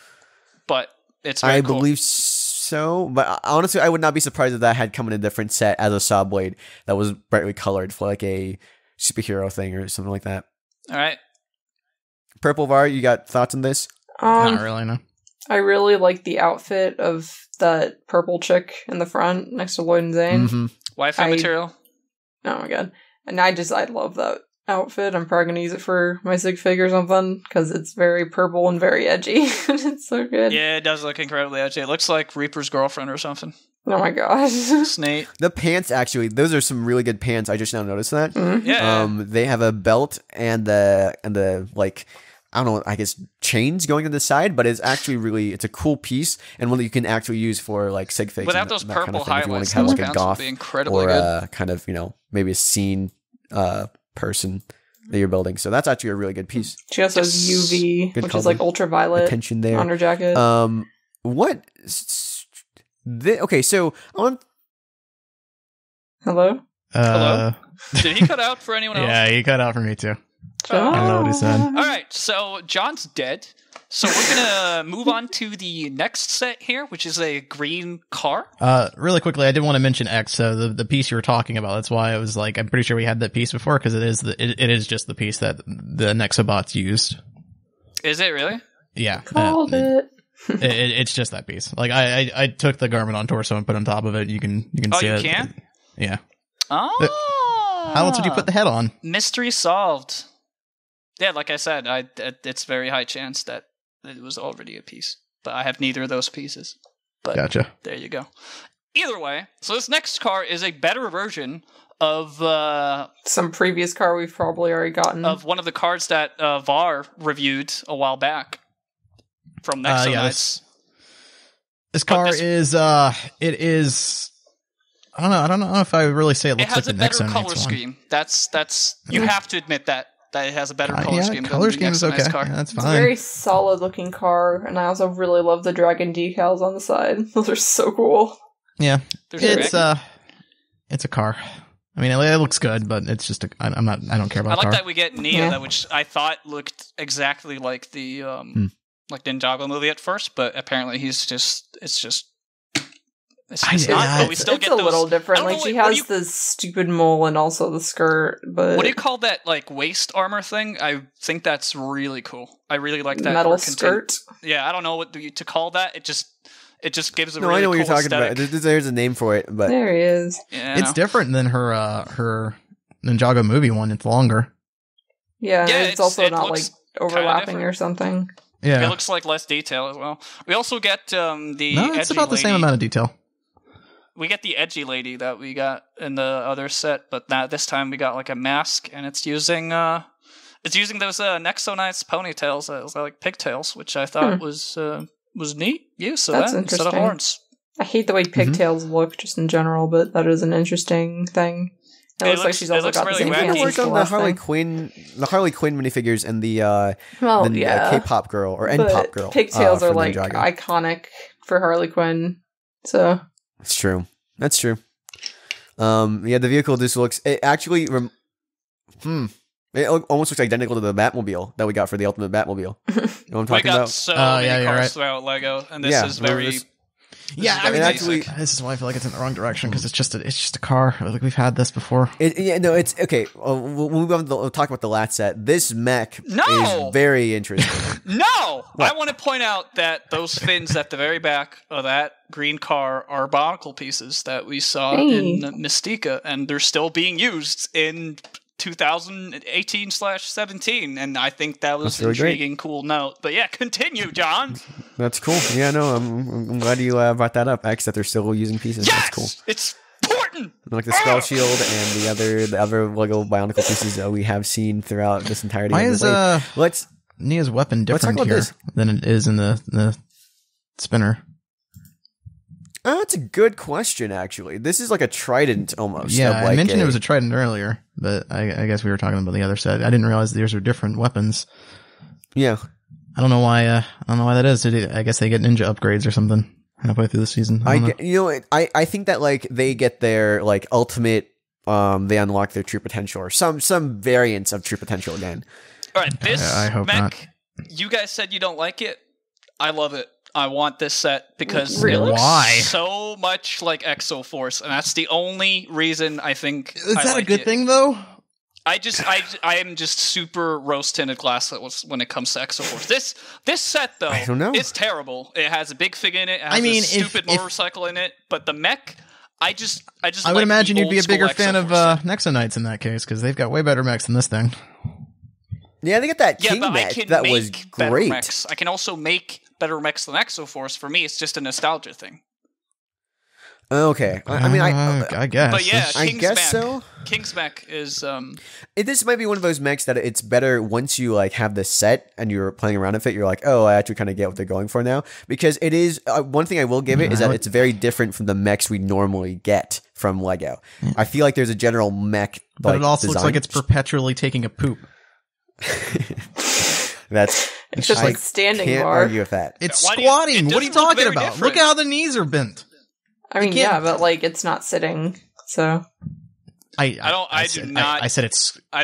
but it's very cool. Believe so. But honestly, I would not be surprised if that had come in a different set as a saw blade that was brightly colored for like a superhero thing or something like that. All right. Prpl Var, you got thoughts on this? Not really, no. I really like the outfit of that purple chick in the front next to Lloyd and Zane. Wi-Fi material. Oh my god. And I love that outfit. I'm probably going to use it for my sig fig or something because it's very purple and very edgy. It's so good. Yeah, it does look incredibly edgy. It looks like Reaper's girlfriend or something. Oh my gosh. Snake. The pants, actually, those are some really good pants. I just now noticed that. Yeah. They have a belt and the like, I don't know, I guess chains going to the side, but it's actually it's a cool piece and one that you can actually use for like sig figs. Without those purple highlights, those pants would be incredibly good. Kind of, you know, maybe a scene person. that you're building. So that's actually a really good piece. She also has UV, which is like ultraviolet attention there on her jacket. What? Okay, so on. Hello? Hello? Did he cut out for anyone else? Yeah, he cut out for me too. Oh. I don't know what he said. All right, so John's dead. So we're gonna move on to the next set here, which is a green car. Really quickly, I did want to mention X. So the piece you were talking about, that's why I was like, I'm pretty sure we had that piece before, because it is just the piece that the Nexobots used. Is it really? Yeah. Called it. It's just that piece. Like I took the Garmadon torso and put on top of it. You can see it. Oh, you can? Yeah. Oh. How else would you put the head on? Mystery solved. Yeah, like I said, it's very high chance that it was already a piece, but I have neither of those pieces. But gotcha. There you go. Either way, so this next car is a better version of some previous car we've probably already gotten, of one of the cars that VAR reviewed a while back from Nexo Knights. This car is it is. I don't know if I would really say it looks like the Nexo Knights one. It has a better color scheme. That's you have to admit that it has a better color scheme. Color scheme is okay. Yeah, that's fine. It's a very solid looking car, and I also really love the dragon decals on the side. Those are so cool. Yeah, it's a car. I mean, it looks good, but it's just I don't care about. I like car. that we get Nia, which I thought looked exactly like the like Ninjago movie at first, but apparently it's not. But we still get a those, little different. Like she has the stupid mole and also the skirt. But what do you call that? Like waist armor thing? I think that's really cool. I really like that metal skirt. Yeah, I don't know what to call that. It just gives a no, really I know cool what you're talking aesthetic. about. There's a name for it, but there he is. Yeah, it's different than her Ninjago movie one. It's longer. Yeah, it's also not like overlapping or something. Yeah, it looks like less detail as well. We also get the it's about the same amount of detail. We get the edgy lady that we got in the other set, but now this time we got like a mask, and it's using those Nexo Knights ponytails as like pigtails, which I thought was neat use of That's that instead of horns. I hate the way pigtails look just in general, but that is an interesting thing. It looks like she's also got really the same wacky. I worked on the Harley Quinn minifigures and the K-pop girl or N-pop girl. Pigtails are like Ninjago. Iconic for Harley Quinn, so. That's true. That's true. The vehicle just looks. It actually. It almost looks identical to the Batmobile that we got for the Ultimate Batmobile. You know what I'm talking about? So many cars throughout Lego, and this is very. This is why I feel like it's in the wrong direction because it's just a car. Like we've had this before. It's okay. We'll talk about the last set. This mech is very interesting. No, I want to point out that those fins at the very back of that green car are barnacle pieces that we saw in Mystica, and they're still being used in 2018/17, and I think that was an intriguing, cool note. But yeah, continue, John. That's cool. Yeah, no, I'm glad you brought that up, X, that they're still using pieces. Yes! That's cool. It's important! Like the Skull Shield and the other Lego Bionicle pieces that we have seen throughout this entirety Why of the is Nia's weapon different here than it is in the spinner? That's a good question, actually. This is like a trident almost. Yeah, I mentioned it was a trident earlier, but I guess we were talking about the other set. I didn't realize these are different weapons. Yeah. I don't know why that is. I guess they get ninja upgrades or something halfway through the season. I think that like they get their like ultimate they unlock their true potential or some variants of true potential again. All right, this I hope mech, not. You guys said you don't like it. I love it. I want this set because really? It looks Why? so much like Exo Force, and that's the only reason I think Is that a good thing though? I am just super rose tinted glass when it comes to Exo Force. This set though, I don't know. It's terrible. It has a big fig in it. It has a stupid motorcycle in it, but the mech. I would imagine you'd be a bigger fan of Nexo Nexo Knights in that case because they've got way better mechs than this thing. Yeah, they got that King mech that was great. Mechs. I can also make better mechs than Exo Force. For me, it's just a nostalgia thing. Okay, I guess. But yeah, I guess so. King's mech is. This might be one of those mechs that it's better once you like have the set and you're playing around with it. You're like, oh, I actually kind of get what they're going for now, because it is one thing I will give it is that it's very different from the mechs we normally get from Lego. I feel like there's a general mech, but it also looks like it's perpetually taking a poop. That's it's just like standing can't bar. argue with that. It's squatting. What are you talking about? Different. Look at how the knees are bent. I mean, yeah, but like it's not sitting. So I do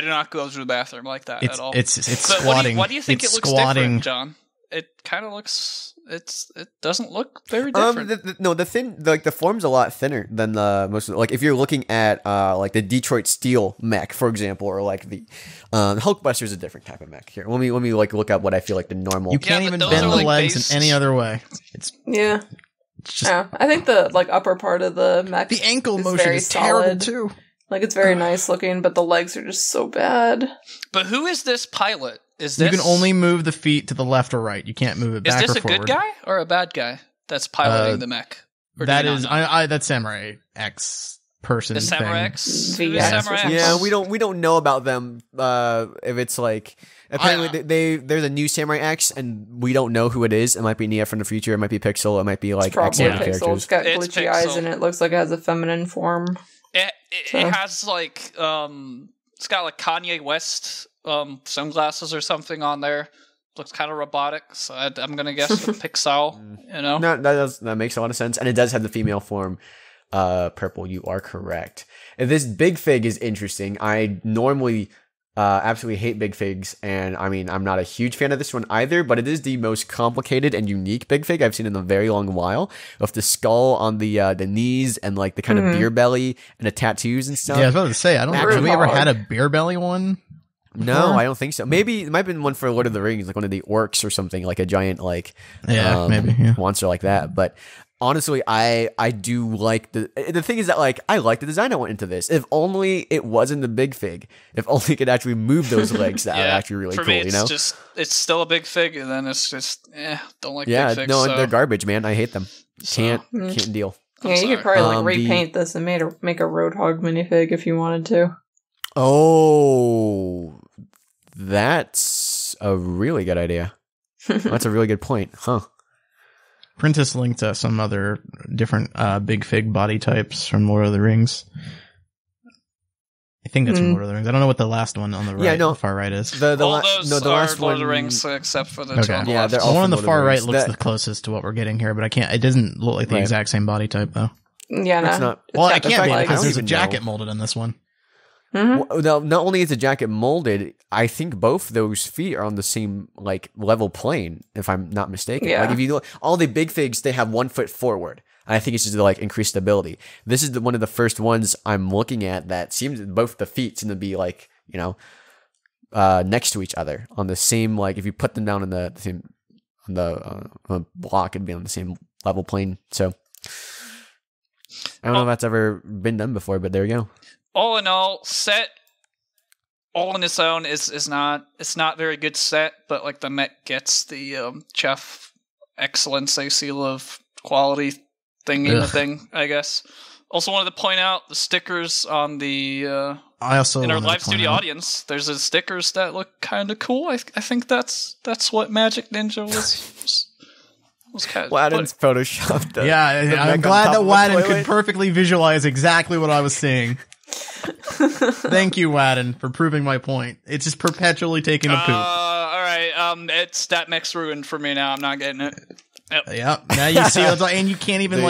not go to the bathroom like that at all. It's squatting. Why do you think it looks different, John? It kind of looks. It doesn't look very different. The form's a lot thinner than the most. Like if you're looking at like the Detroit Steel mech, for example, or like the Hulkbuster is a different type of mech. Here, let me like look up what I feel like the normal. You can't even bend the legs in any other way. Yeah. I think the like upper part of the mech, the ankle is motion very is terrible solid. too. Like it's very nice looking, but the legs are just so bad. But who is this pilot? You can only move the feet to the left or right. You can't move it back or forward. Is this a good guy or a bad guy that's piloting the mech? That's Samurai X person. The Samurai thing. X? Samurai X? Yeah, we don't know about them. If it's like apparently there's a new Samurai X, and we don't know who it is. It might be Nia from the future. It might be Pixel. It might be like it's probably X-Men Pixel. characters. It's got glitchy eyes, and it looks like it has a feminine form. It has like it's got like Kanye West sunglasses or something on there. Looks kind of robotic, so I'm gonna guess Pixel. You know, no, that makes a lot of sense, and it does have the female form. Prpl, you are correct. This big fig is interesting. I normally absolutely hate big figs, and I mean I'm not a huge fan of this one either, but it is the most complicated and unique big fig I've seen in a very long while, with the skull on the knees and like the kind of beer belly and the tattoos and stuff. Yeah, I was about to say, have we ever had a beer belly one? No, I don't think so. Maybe it might have been one for Lord of the Rings, like one of the orcs or something, like a giant monster like that. But honestly, I do like the thing is that like I like the design I went into this. If only it wasn't the big fig. If only it could actually move those legs, that would actually really cool. Me, you know, it's still a big fig, and then it's just don't like big figs. No, they're garbage, man. I hate them. Can't deal. Yeah, you could probably like repaint this and make a Roadhog minifig if you wanted to. Oh, that's a really good idea. That's a really good point, huh? Prentice linked to some other different big fig body types from Lord of the Rings. I think that's from Lord of the Rings. I don't know what the last one on the right, the far right is. All those are last Lord of the Rings except for the two on the left. They're all the one on the far right Rings. looks the closest to what we're getting here, but it doesn't look like the exact same body type though. Yeah, no. It's not. Well, it can't be like, because there's a jacket molded in this one. Mm-hmm. Well, not only is the jacket molded, I think both those feet are on the same like level plane, if I'm not mistaken. Yeah. Like if you look, all the big figs, they have 1 foot forward. And I think it's just to like increase stability. This is one of the first ones I'm looking at that seems both the feet seem to be like, you know, next to each other on the same, like if you put them down in the same on the block, it'd be on the same level plane. So I don't know if that's ever been done before, but there you go. All in all, set all on its own is not very good set, but like the mech gets the chef excellency seal of quality thing, I guess. Also wanted to point out the stickers on the in our live studio audience. There's the stickers that look kind of cool. I think that's what Magic Ninja was kind of Wadden's photoshopped. I'm glad that Wadden could perfectly visualize exactly what I was seeing. Thank you, Wadden, for proving my point. It's just perpetually taking a poop. All right, it's that mech's ruined for me now. I'm not getting it. Yep. Now you see, and you can't even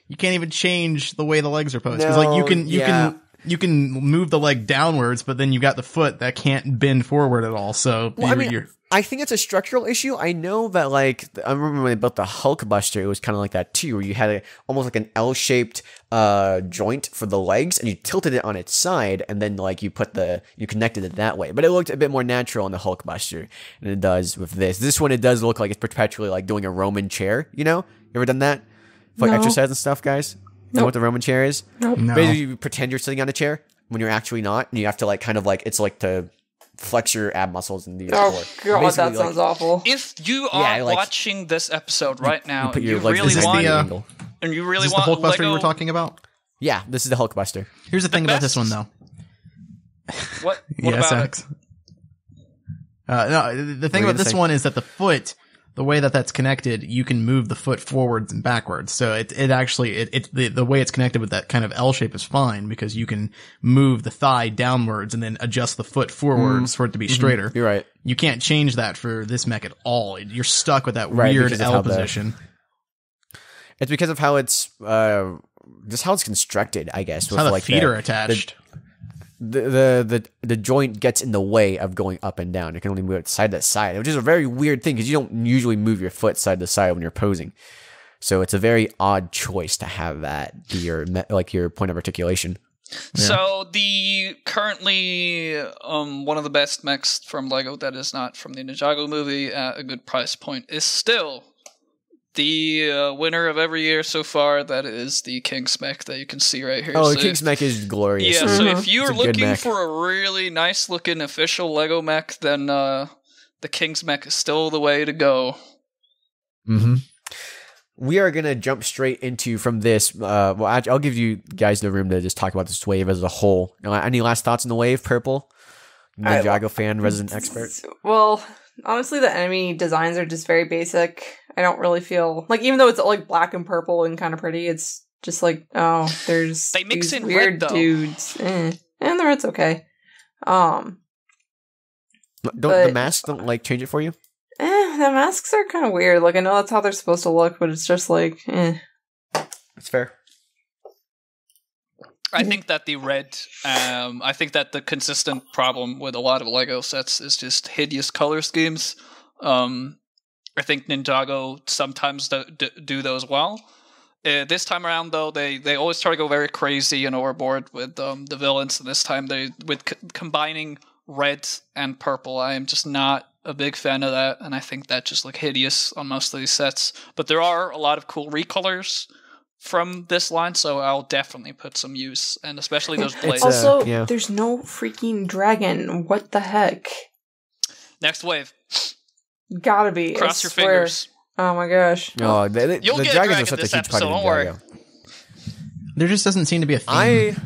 you can't even change the way the legs are posed because you can move the leg downwards, but then you got the foot that can't bend forward at all. So I think it's a structural issue. I know that, like, I remember when they built the Hulkbuster, it was kind of like that too, where you had almost like an L-shaped joint for the legs, and you tilted it on its side, and then like you connected it that way. But it looked a bit more natural in the Hulkbuster than it does with this. This one, it does look like it's perpetually like doing a Roman chair. You know, you ever done that for like exercise and stuff, guys? You know what the Roman chair is? Nope. No. Basically, you pretend you're sitting on a chair when you're actually not, and you have to like kind of like it's like to flex your ab muscles in the Oh floor. god, that sounds awful. If you are watching this episode right now, and you really the want Hulkbuster Lego, you were talking about? Yeah, this is the Hulkbuster. Here's the thing about this one, though. What about X. No, the thing about this one is that the foot the way that that's connected, you can move the foot forwards and backwards. So the way it's connected with that kind of L shape is fine because you can move the thigh downwards and then adjust the foot forwards for it to be straighter. You're right. You can't change that for this mech at all. You're stuck with that weird L position. It's because of how it's, just how it's constructed, I guess. With how the feet are attached. The joint gets in the way of going up and down. You can only move it side to side, which is a very weird thing because you don't usually move your foot side to side when you're posing. So it's a very odd choice to have that be your point of articulation. Yeah. So the currently one of the best mechs from LEGO that is not from the Ninjago movie at a good price point is still the winner of every year so far. That is the King's mech that you can see right here. Oh, the King's mech is glorious. Yeah, so if you're looking for a really nice looking official LEGO mech, then the King's mech is still the way to go. Mm-hmm. We are going to jump straight into from this. Well, I'll give you guys the room to just talk about this wave as a whole. Any last thoughts on the wave, Prpl? Ninjago fan, resident expert. Well, honestly, the enemy designs are just very basic. I don't really feel like, even though it's like black and purple and kind of pretty, it's just like, there's they mix in weird red, though. dudes. And the red's okay. The masks don't change it for you? The masks are kind of weird. Like, I know that's how they're supposed to look, but it's just like, That's fair. I think that the red, I think that the consistent problem with a lot of LEGO sets is just hideous color schemes. I think Ninjago sometimes do those well. This time around, though, they always try to go very crazy and overboard with the villains. And this time, combining red and purple, I am just not a big fan of that. And I think that just look hideous on most of these sets. But there are a lot of cool recolors from this line, so I'll definitely put some use, and especially those blades. Also, there's no freaking dragon. What the heck? Next wave. Gotta be. Cross your fingers. Oh my gosh. Oh, You'll the get dragons a are such this a huge episode, part of don't worry. Ninjago. There just doesn't seem to be a theme.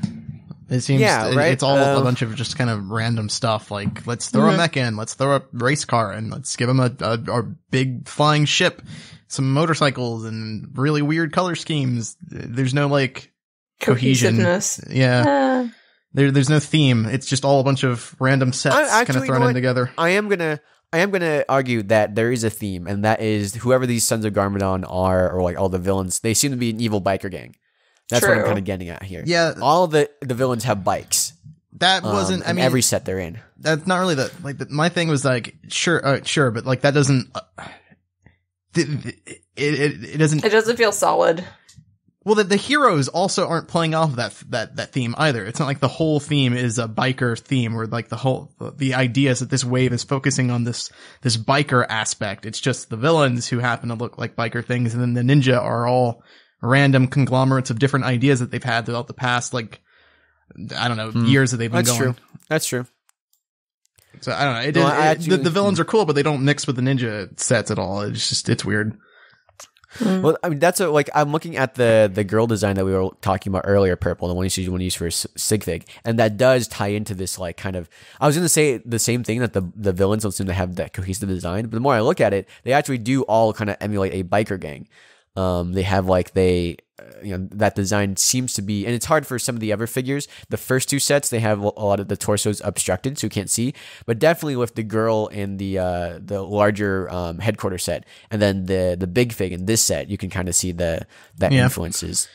It seems right? It's all a bunch of just kind of random stuff. Like, let's throw a mech in, let's throw a race car in, let's give them a big flying ship, some motorcycles, and really weird color schemes. There's no cohesion. Yeah. There's no theme. It's just all a bunch of random sets kind of thrown in together. I am gonna argue that there is a theme, and that is whoever these Sons of Garmadon are, or all the villains, they seem to be an evil biker gang. That's what I'm kind of getting at here. Yeah. All the villains have bikes. That wasn't, every set they're in. That's not really my thing was sure, but that doesn't, it doesn't. It doesn't feel solid. Well, the heroes also aren't playing off that theme either. It's not like the whole theme is a biker theme, or the idea is that this wave is focusing on this biker aspect. It's just the villains who happen to look like biker things, and then the ninja are all random conglomerates of different ideas that they've had throughout the past, years that they've been going. That's true. So I don't know. The villains are cool, but they don't mix with the ninja sets at all. It's weird. Well, I mean, that's I'm looking at the girl design that we were talking about earlier, Prpl, the one you want to use for Sigfig, and that does tie into this kind of. I was going to say the same thing, that the villains don't seem to have that cohesive design, but the more I look at it, they actually do all kind of emulate a biker gang. They have that design seems to be, and it's hard for some of the other figures. The first two sets, they have a lot of the torsos obstructed, so you can't see. But definitely with the girl in the larger headquarters set, and then the big fig in this set, you can kind of see that influences.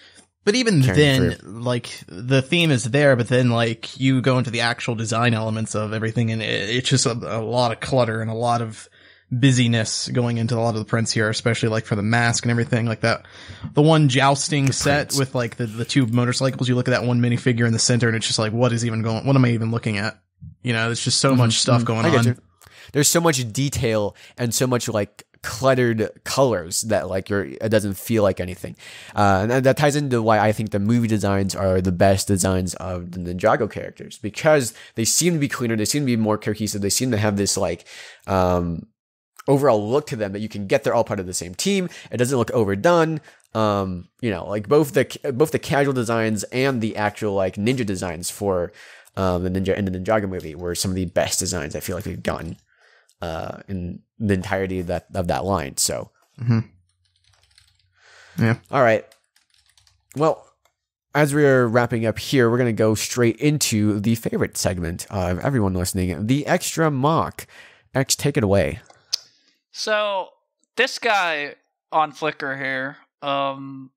But even then, the theme is there, but then you go into the actual design elements of everything, and it's just a lot of clutter and a lot of busyness going into a lot of the prints here, especially for the mask and everything like that. The one jousting set with the two motorcycles, you look at that one minifigure in the center and it's just what am I even looking at? There's just so much stuff going on. There's so much detail and so much cluttered colors that it doesn't feel like anything. And that ties into why I think the movie designs are the best designs of the Ninjago characters, because they seem to be cleaner, they seem to be more cohesive, they seem to have this overall look to them that you can get they're all part of the same team. It doesn't look overdone. Both the casual designs and the actual ninja designs for the ninja in the Ninjago movie were some of the best designs I feel like we've gotten. in the entirety of that line. So, yeah. All right. Well, as we're wrapping up here, we're going to go straight into the favorite segment of everyone listening, the Extra MoC. X, take it away. So this guy on Flickr here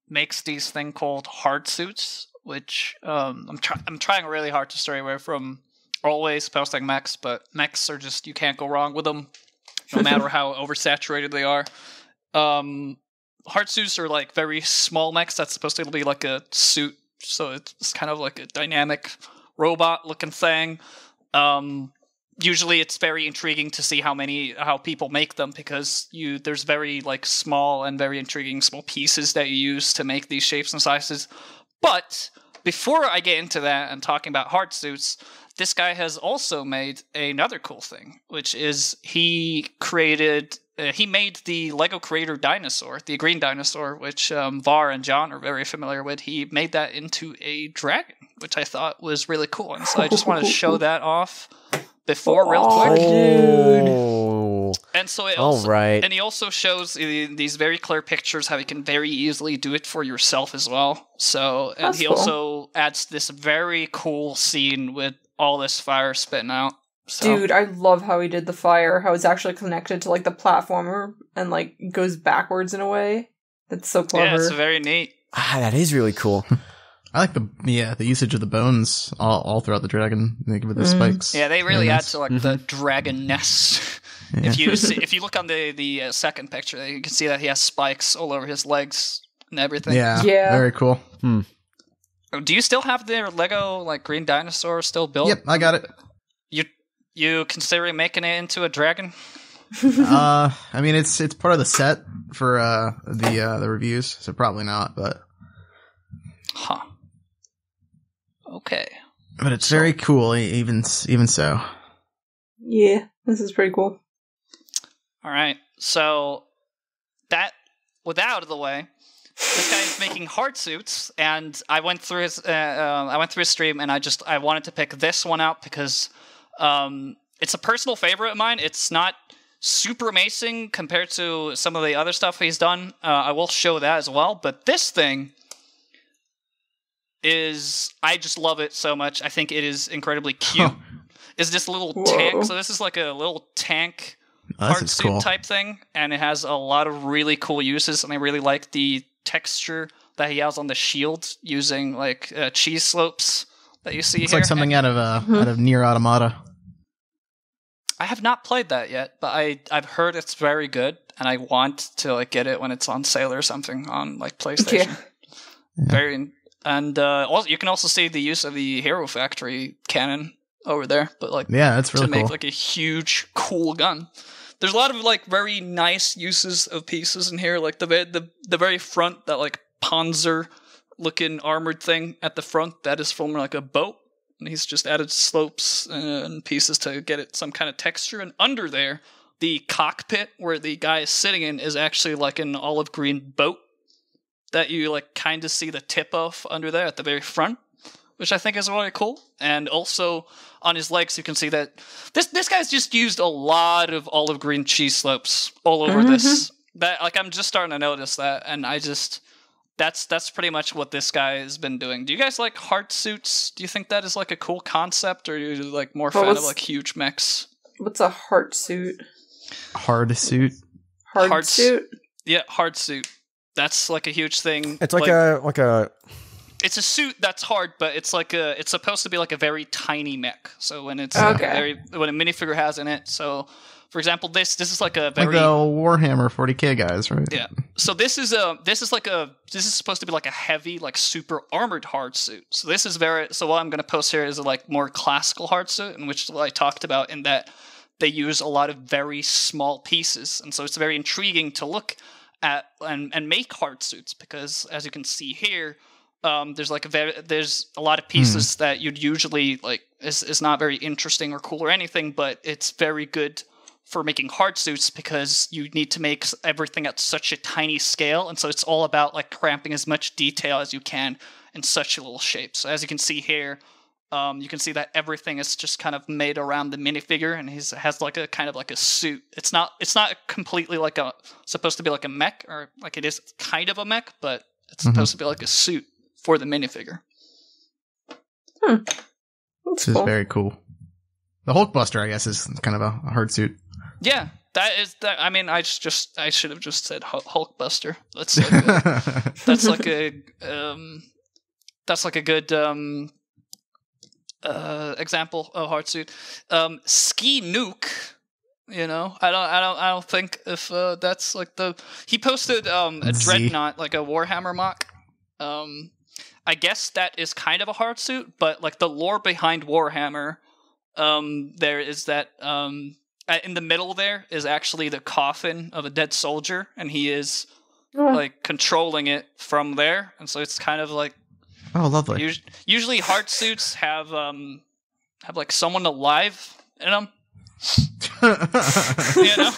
makes these thing called hard suits, which I'm trying really hard to stray away from always posting mechs, but mechs are just, you can't go wrong with them, no matter how oversaturated they are. Hard suits are like very small mechs that's supposed to be like a suit, so it's kind of like a dynamic robot looking thing. Usually it's very intriguing to see how people make them, because there's very like small and very intriguing small pieces that you use to make these shapes and sizes. But before I get into that and talking about hard suits, this guy has also made another cool thing, which is he made the Lego creator Dinosaur, the green dinosaur, which Var and John are very familiar with. He made that into a dragon, which I thought was really cool. And so I just wanted to show that off before real quick. Oh. And so and he also shows these very clear pictures how you can very easily do it for yourself as well. So, and he also adds this very cool scene with all this fire spitting out. So. Dude, I love how he did the fire, how it's actually connected to like the platformer and like goes backwards in a way. That's so clever. Yeah, it's very neat. That is really cool. I like the usage of the bones all throughout the dragon, like with the spikes. Yeah, they really add to like the dragonness. Yeah. If you look on the second picture, you can see that he has spikes all over his legs and everything. Yeah. Very cool. Do you still have their Lego like green dinosaur still built? Yep, I got it. You considering making it into a dragon? I mean, it's part of the set for the reviews, so probably not. But okay. But it's very cool, even so. Yeah, this is pretty cool. All right, so that with that out of the way, this guy is making hard suits, and I went through his stream, and I wanted to pick this one out because it's a personal favorite of mine. It's not super amazing compared to some of the other stuff he's done. I will show that as well, but this thing I just love it so much. I think it is incredibly cute. It's this little tank. So this is like a little tank hard suit type thing, and it has a lot of really cool uses, and I really like the texture that he has on the shield using like cheese slopes that you see here. It's like something out of Nier Automata. I have not played that yet, but I've heard it's very good, and I want to like get it when it's on sale or something on like PlayStation. Yeah. Also, you can also see the use of the Hero Factory cannon over there, but like that's really to make like a huge cool gun. There's a lot of like very nice uses of pieces in here, like the very front, that like Panzer looking armored thing at the front that is from like a boat, and he's just added slopes and pieces to get it some kind of texture. And under there, the cockpit where the guy is sitting in is actually like an olive green boat that you like kind of see the tip of under there at the very front, which I think is really cool. And also on his legs, you can see that this guy's just used a lot of olive green cheese slopes all over this. That like I'm just starting to notice that, and that's pretty much what this guy has been doing. Do you guys like hard suits? Do you think that is like a cool concept, or are you like more fan of like huge mechs? What's a hard suit? Hard suit. Hard suit. Yeah, hard suit. That's like a huge thing. It's like a. It's a suit that's hard, but it's supposed to be like a very tiny mech. So when it's when a minifigure has in it. So for example, this is like a very like the Warhammer 40K guys, right? Yeah. So this is supposed to be like a heavy, like super armored hard suit. So this is so what I'm going to post here is a like more classical hard suit, in which I talked about in that they use a lot of very small pieces, and so it's very intriguing to look at and make hard suits, because as you can see here, there's a lot of pieces that you'd usually like is not very interesting or cool or anything, but it's very good for making hard suits because you need to make everything at such a tiny scale, and so it's all about like cramping as much detail as you can in such a little shape. So as you can see here, You can see that everything is just kind of made around the minifigure, and he has like a kind of like a suit. It's not completely like supposed to be like a mech, or like it is kind of a mech, but it's supposed to be like a suit for the minifigure. This is very cool. The Hulkbuster, I guess, is kind of a hard suit. Yeah, that is that. I mean, I should have just said Hulkbuster. That's like a good example of hard suit. Ski Nuke. You know, I don't think if that's like he posted a Dreadnought, like a Warhammer mock. I guess that is kind of a hard suit, but like the lore behind Warhammer, there is that in the middle there is actually the coffin of a dead soldier, and he is like controlling it from there, and so it's kind of like lovely. Usually hard suits have like someone alive in them. You know,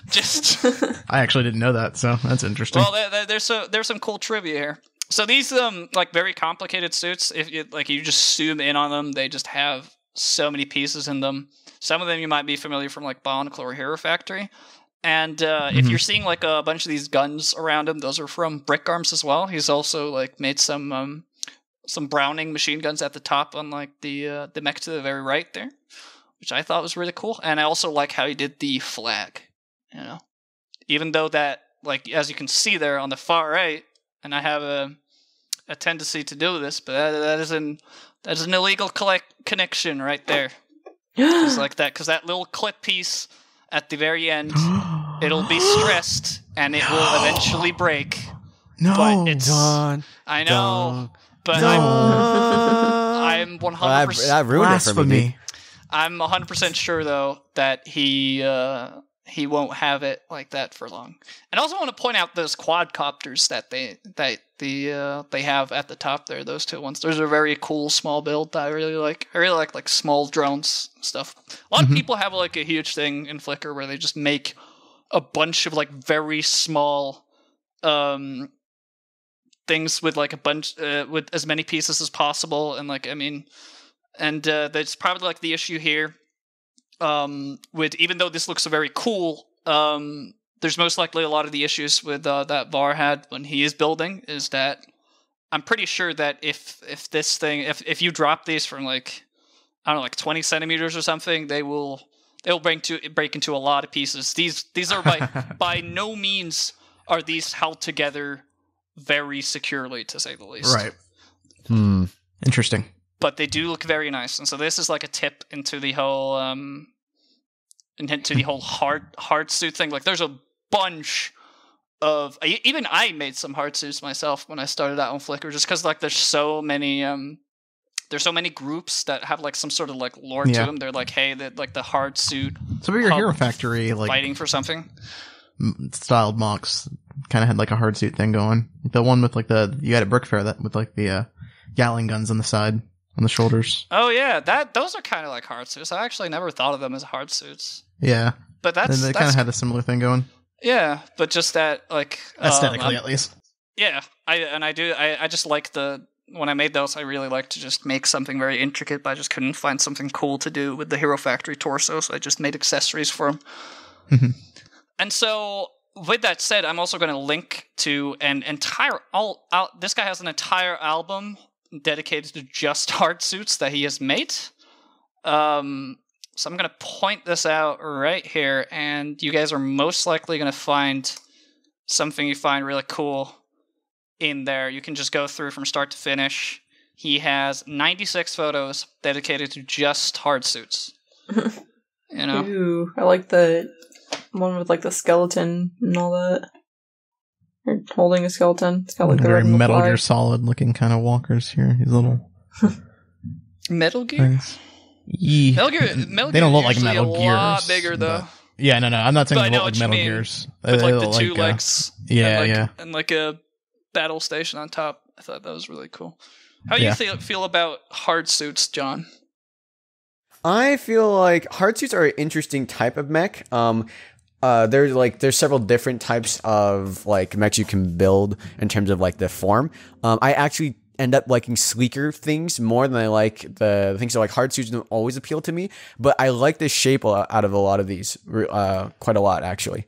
just I actually didn't know that, so that's interesting. Well, there's some cool trivia here. So these like very complicated suits, if you just zoom in on them, they just have so many pieces in them. Some of them you might be familiar from like Bionicle or Hero Factory, and if you're seeing like a bunch of these guns around him, those are from Brick Arms as well. He's also like made some Browning machine guns at the top on like the mech to the very right there, which I thought was really cool. And I also like how he did the flag, you know, even though that, like, as you can see there on the far right, and I have a tendency to do this, but that is an illegal connection right there. Just like that, because that little clip piece at the very end, it'll be stressed and it will eventually break. No, but it's Don, I know, but I'm 100%. That ruined it for me. I'm 100% sure though that he won't have it like that for long. And I also want to point out those quadcopters that they have at the top there. Those two ones. Those are very cool small build that I really like. I really like small drones stuff. A lot of people have like a huge thing in Flickr where they just make a bunch of like very small things with like a bunch with as many pieces as possible, and like that's probably like the issue here. With even though this looks very cool, there's most likely a lot of the issues with that Var had when he is building is that I'm pretty sure that if you drop these from like, I don't know, like 20 centimeters or something, they will break into a lot of pieces. These are by no means are these held together very securely, to say the least. Right. Interesting. But they do look very nice, and so this is like a tip into the whole hard suit thing. Like, there's a bunch of even I made some hard suits myself when I started out on Flickr, just because like there's so many groups that have like some sort of like lore to them. They're like, hey, that like the hard suit. So your Hero Factory like fighting for something styled MOCs kind of had like a hard suit thing going. The one with like you had at Brick Fair that with like the Gatling guns on the side. On the shoulders. Oh yeah, those are kind of like hard suits. I actually never thought of them as hard suits. Yeah, but they kind of had a similar thing going. Yeah, but just that like aesthetically at least. Yeah, I just like when I made those, I really liked to just make something very intricate, but I just couldn't find something cool to do with the Hero Factory torso, so I just made accessories for them. And so, with that said, I'm also going to link to an entire this guy has an entire album dedicated to just hard suits that he has made. So I'm going to point this out right here, and you guys are most likely going to find something you find really cool in there. You can just go through from start to finish. He has 96 photos dedicated to just hard suits. You know? Ooh, I like the one with like the skeleton and all that. You're holding a skeleton. It's got like the very red Metal Gear Solid looking kind of walkers here. These little Metal Gear. Things. Metal Gear. They don't look like Metal Gears. A lot bigger though. Yeah, no. I'm not saying they look like Metal Gears. With like the two legs. Yeah, and like a battle station on top. I thought that was really cool. How do you feel about hard suits, John? I feel like hard suits are an interesting type of mech. There's several different types of like mechs you can build in terms of like the form. I actually end up liking sleeker things more than I like the things that like hard suits don't always appeal to me, but I like the shape out of a lot of these quite a lot actually.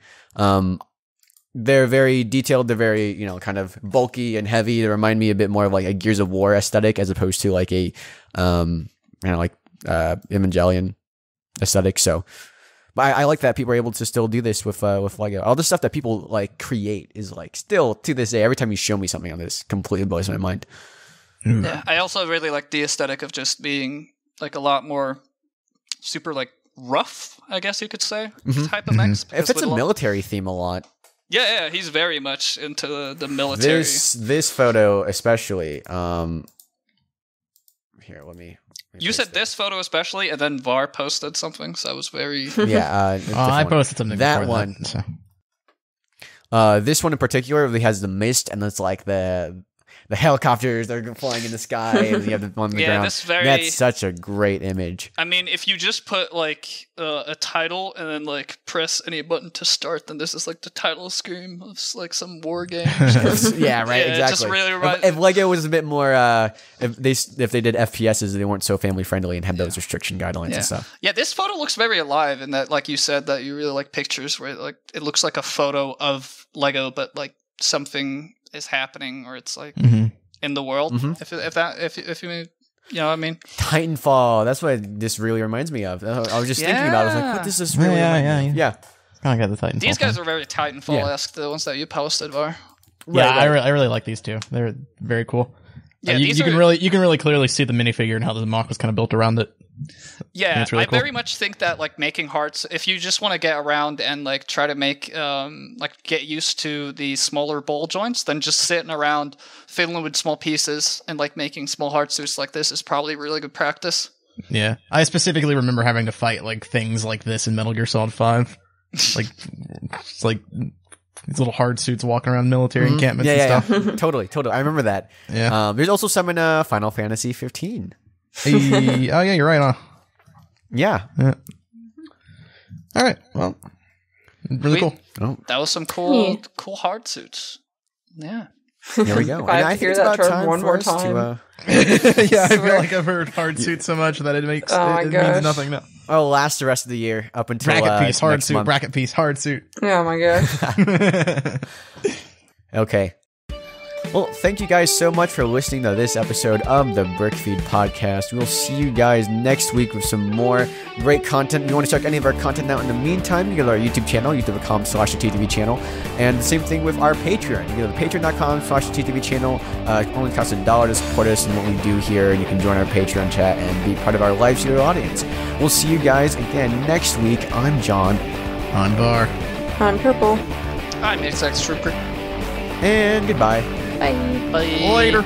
They're very detailed, they're very, you know, kind of bulky and heavy. They remind me a bit more of like a Gears of War aesthetic as opposed to like a you know, like Evangelion aesthetic. So but I like that people are able to still do this with Lego. All the stuff that people like create is like still to this day, every time you show me something on this, completely blows my mind. Yeah, I also really like the aesthetic of just being like a lot more super like rough, I guess you could say, type of mechs. It fits a military theme a lot. Yeah, he's very much into the military. This photo especially. Here, let me you said this photo especially, and then VAR posted something, so I was very... Yeah, I posted something that before one. That, so. This one in particular really has the mist, and it's like the helicopters that are flying in the sky, and you have the one on the ground. That's such a great image. I mean, if you just put like a title and then like press any button to start, then this is like the title screen of like some war game. Yeah, right. Yeah, exactly. Just really if Lego was a bit more, if they did FPSs, they weren't so family friendly and had those restriction guidelines and stuff. Yeah, this photo looks very alive, in that, like you said, that you really like pictures where like it looks like a photo of Lego, but like something is happening, or it's like in the world. If you know what I mean. Titanfall. That's what this really reminds me of. I was just thinking about it. I was like, what does this really remind me? Yeah. I got the Titanfall. These guys are very Titanfall-esque. The ones that you posted are. Yeah, right. I really like these two. They're very cool. Yeah, you can really clearly see the minifigure and how the MoC was kind of built around it. Yeah, really cool. Very much think that like making hearts, if you just want to get around and like try to make like get used to the smaller ball joints, then just sitting around fiddling with small pieces and like making small heart suits like this is probably really good practice. Yeah, I specifically remember having to fight like things like this in Metal Gear Solid 5, like it's like these little hard suits walking around military encampments and stuff. Yeah. Totally. I remember that. Yeah. There's also some in Final Fantasy 15. Oh yeah, you're right. Yeah. All right. Well, really cool. Oh. That was some cool hard suits. Yeah. Here we go. If I have to hear that term one more time. Yeah, I feel like I've heard hard suit so much that it makes it means nothing now. Oh, last the rest of the year up until bracket piece, hard suit, month. bracket piece, hard suit. Oh my gosh. Okay. Well, thank you guys so much for listening to this episode of the BrickFeed Podcast. We'll see you guys next week with some more great content. If you want to check any of our content out in the meantime, you go to our YouTube channel, youtube.com/TTV channel. And the same thing with our Patreon. You go to patreon.com/TTV channel. It only costs $1 to support us and what we do here. And you can join our Patreon chat and be part of our live studio audience. We'll see you guys again next week. I'm John. I'm Bar. I'm Prpl. I'm Exxtra MoC. And goodbye. Bye. Bye. Later.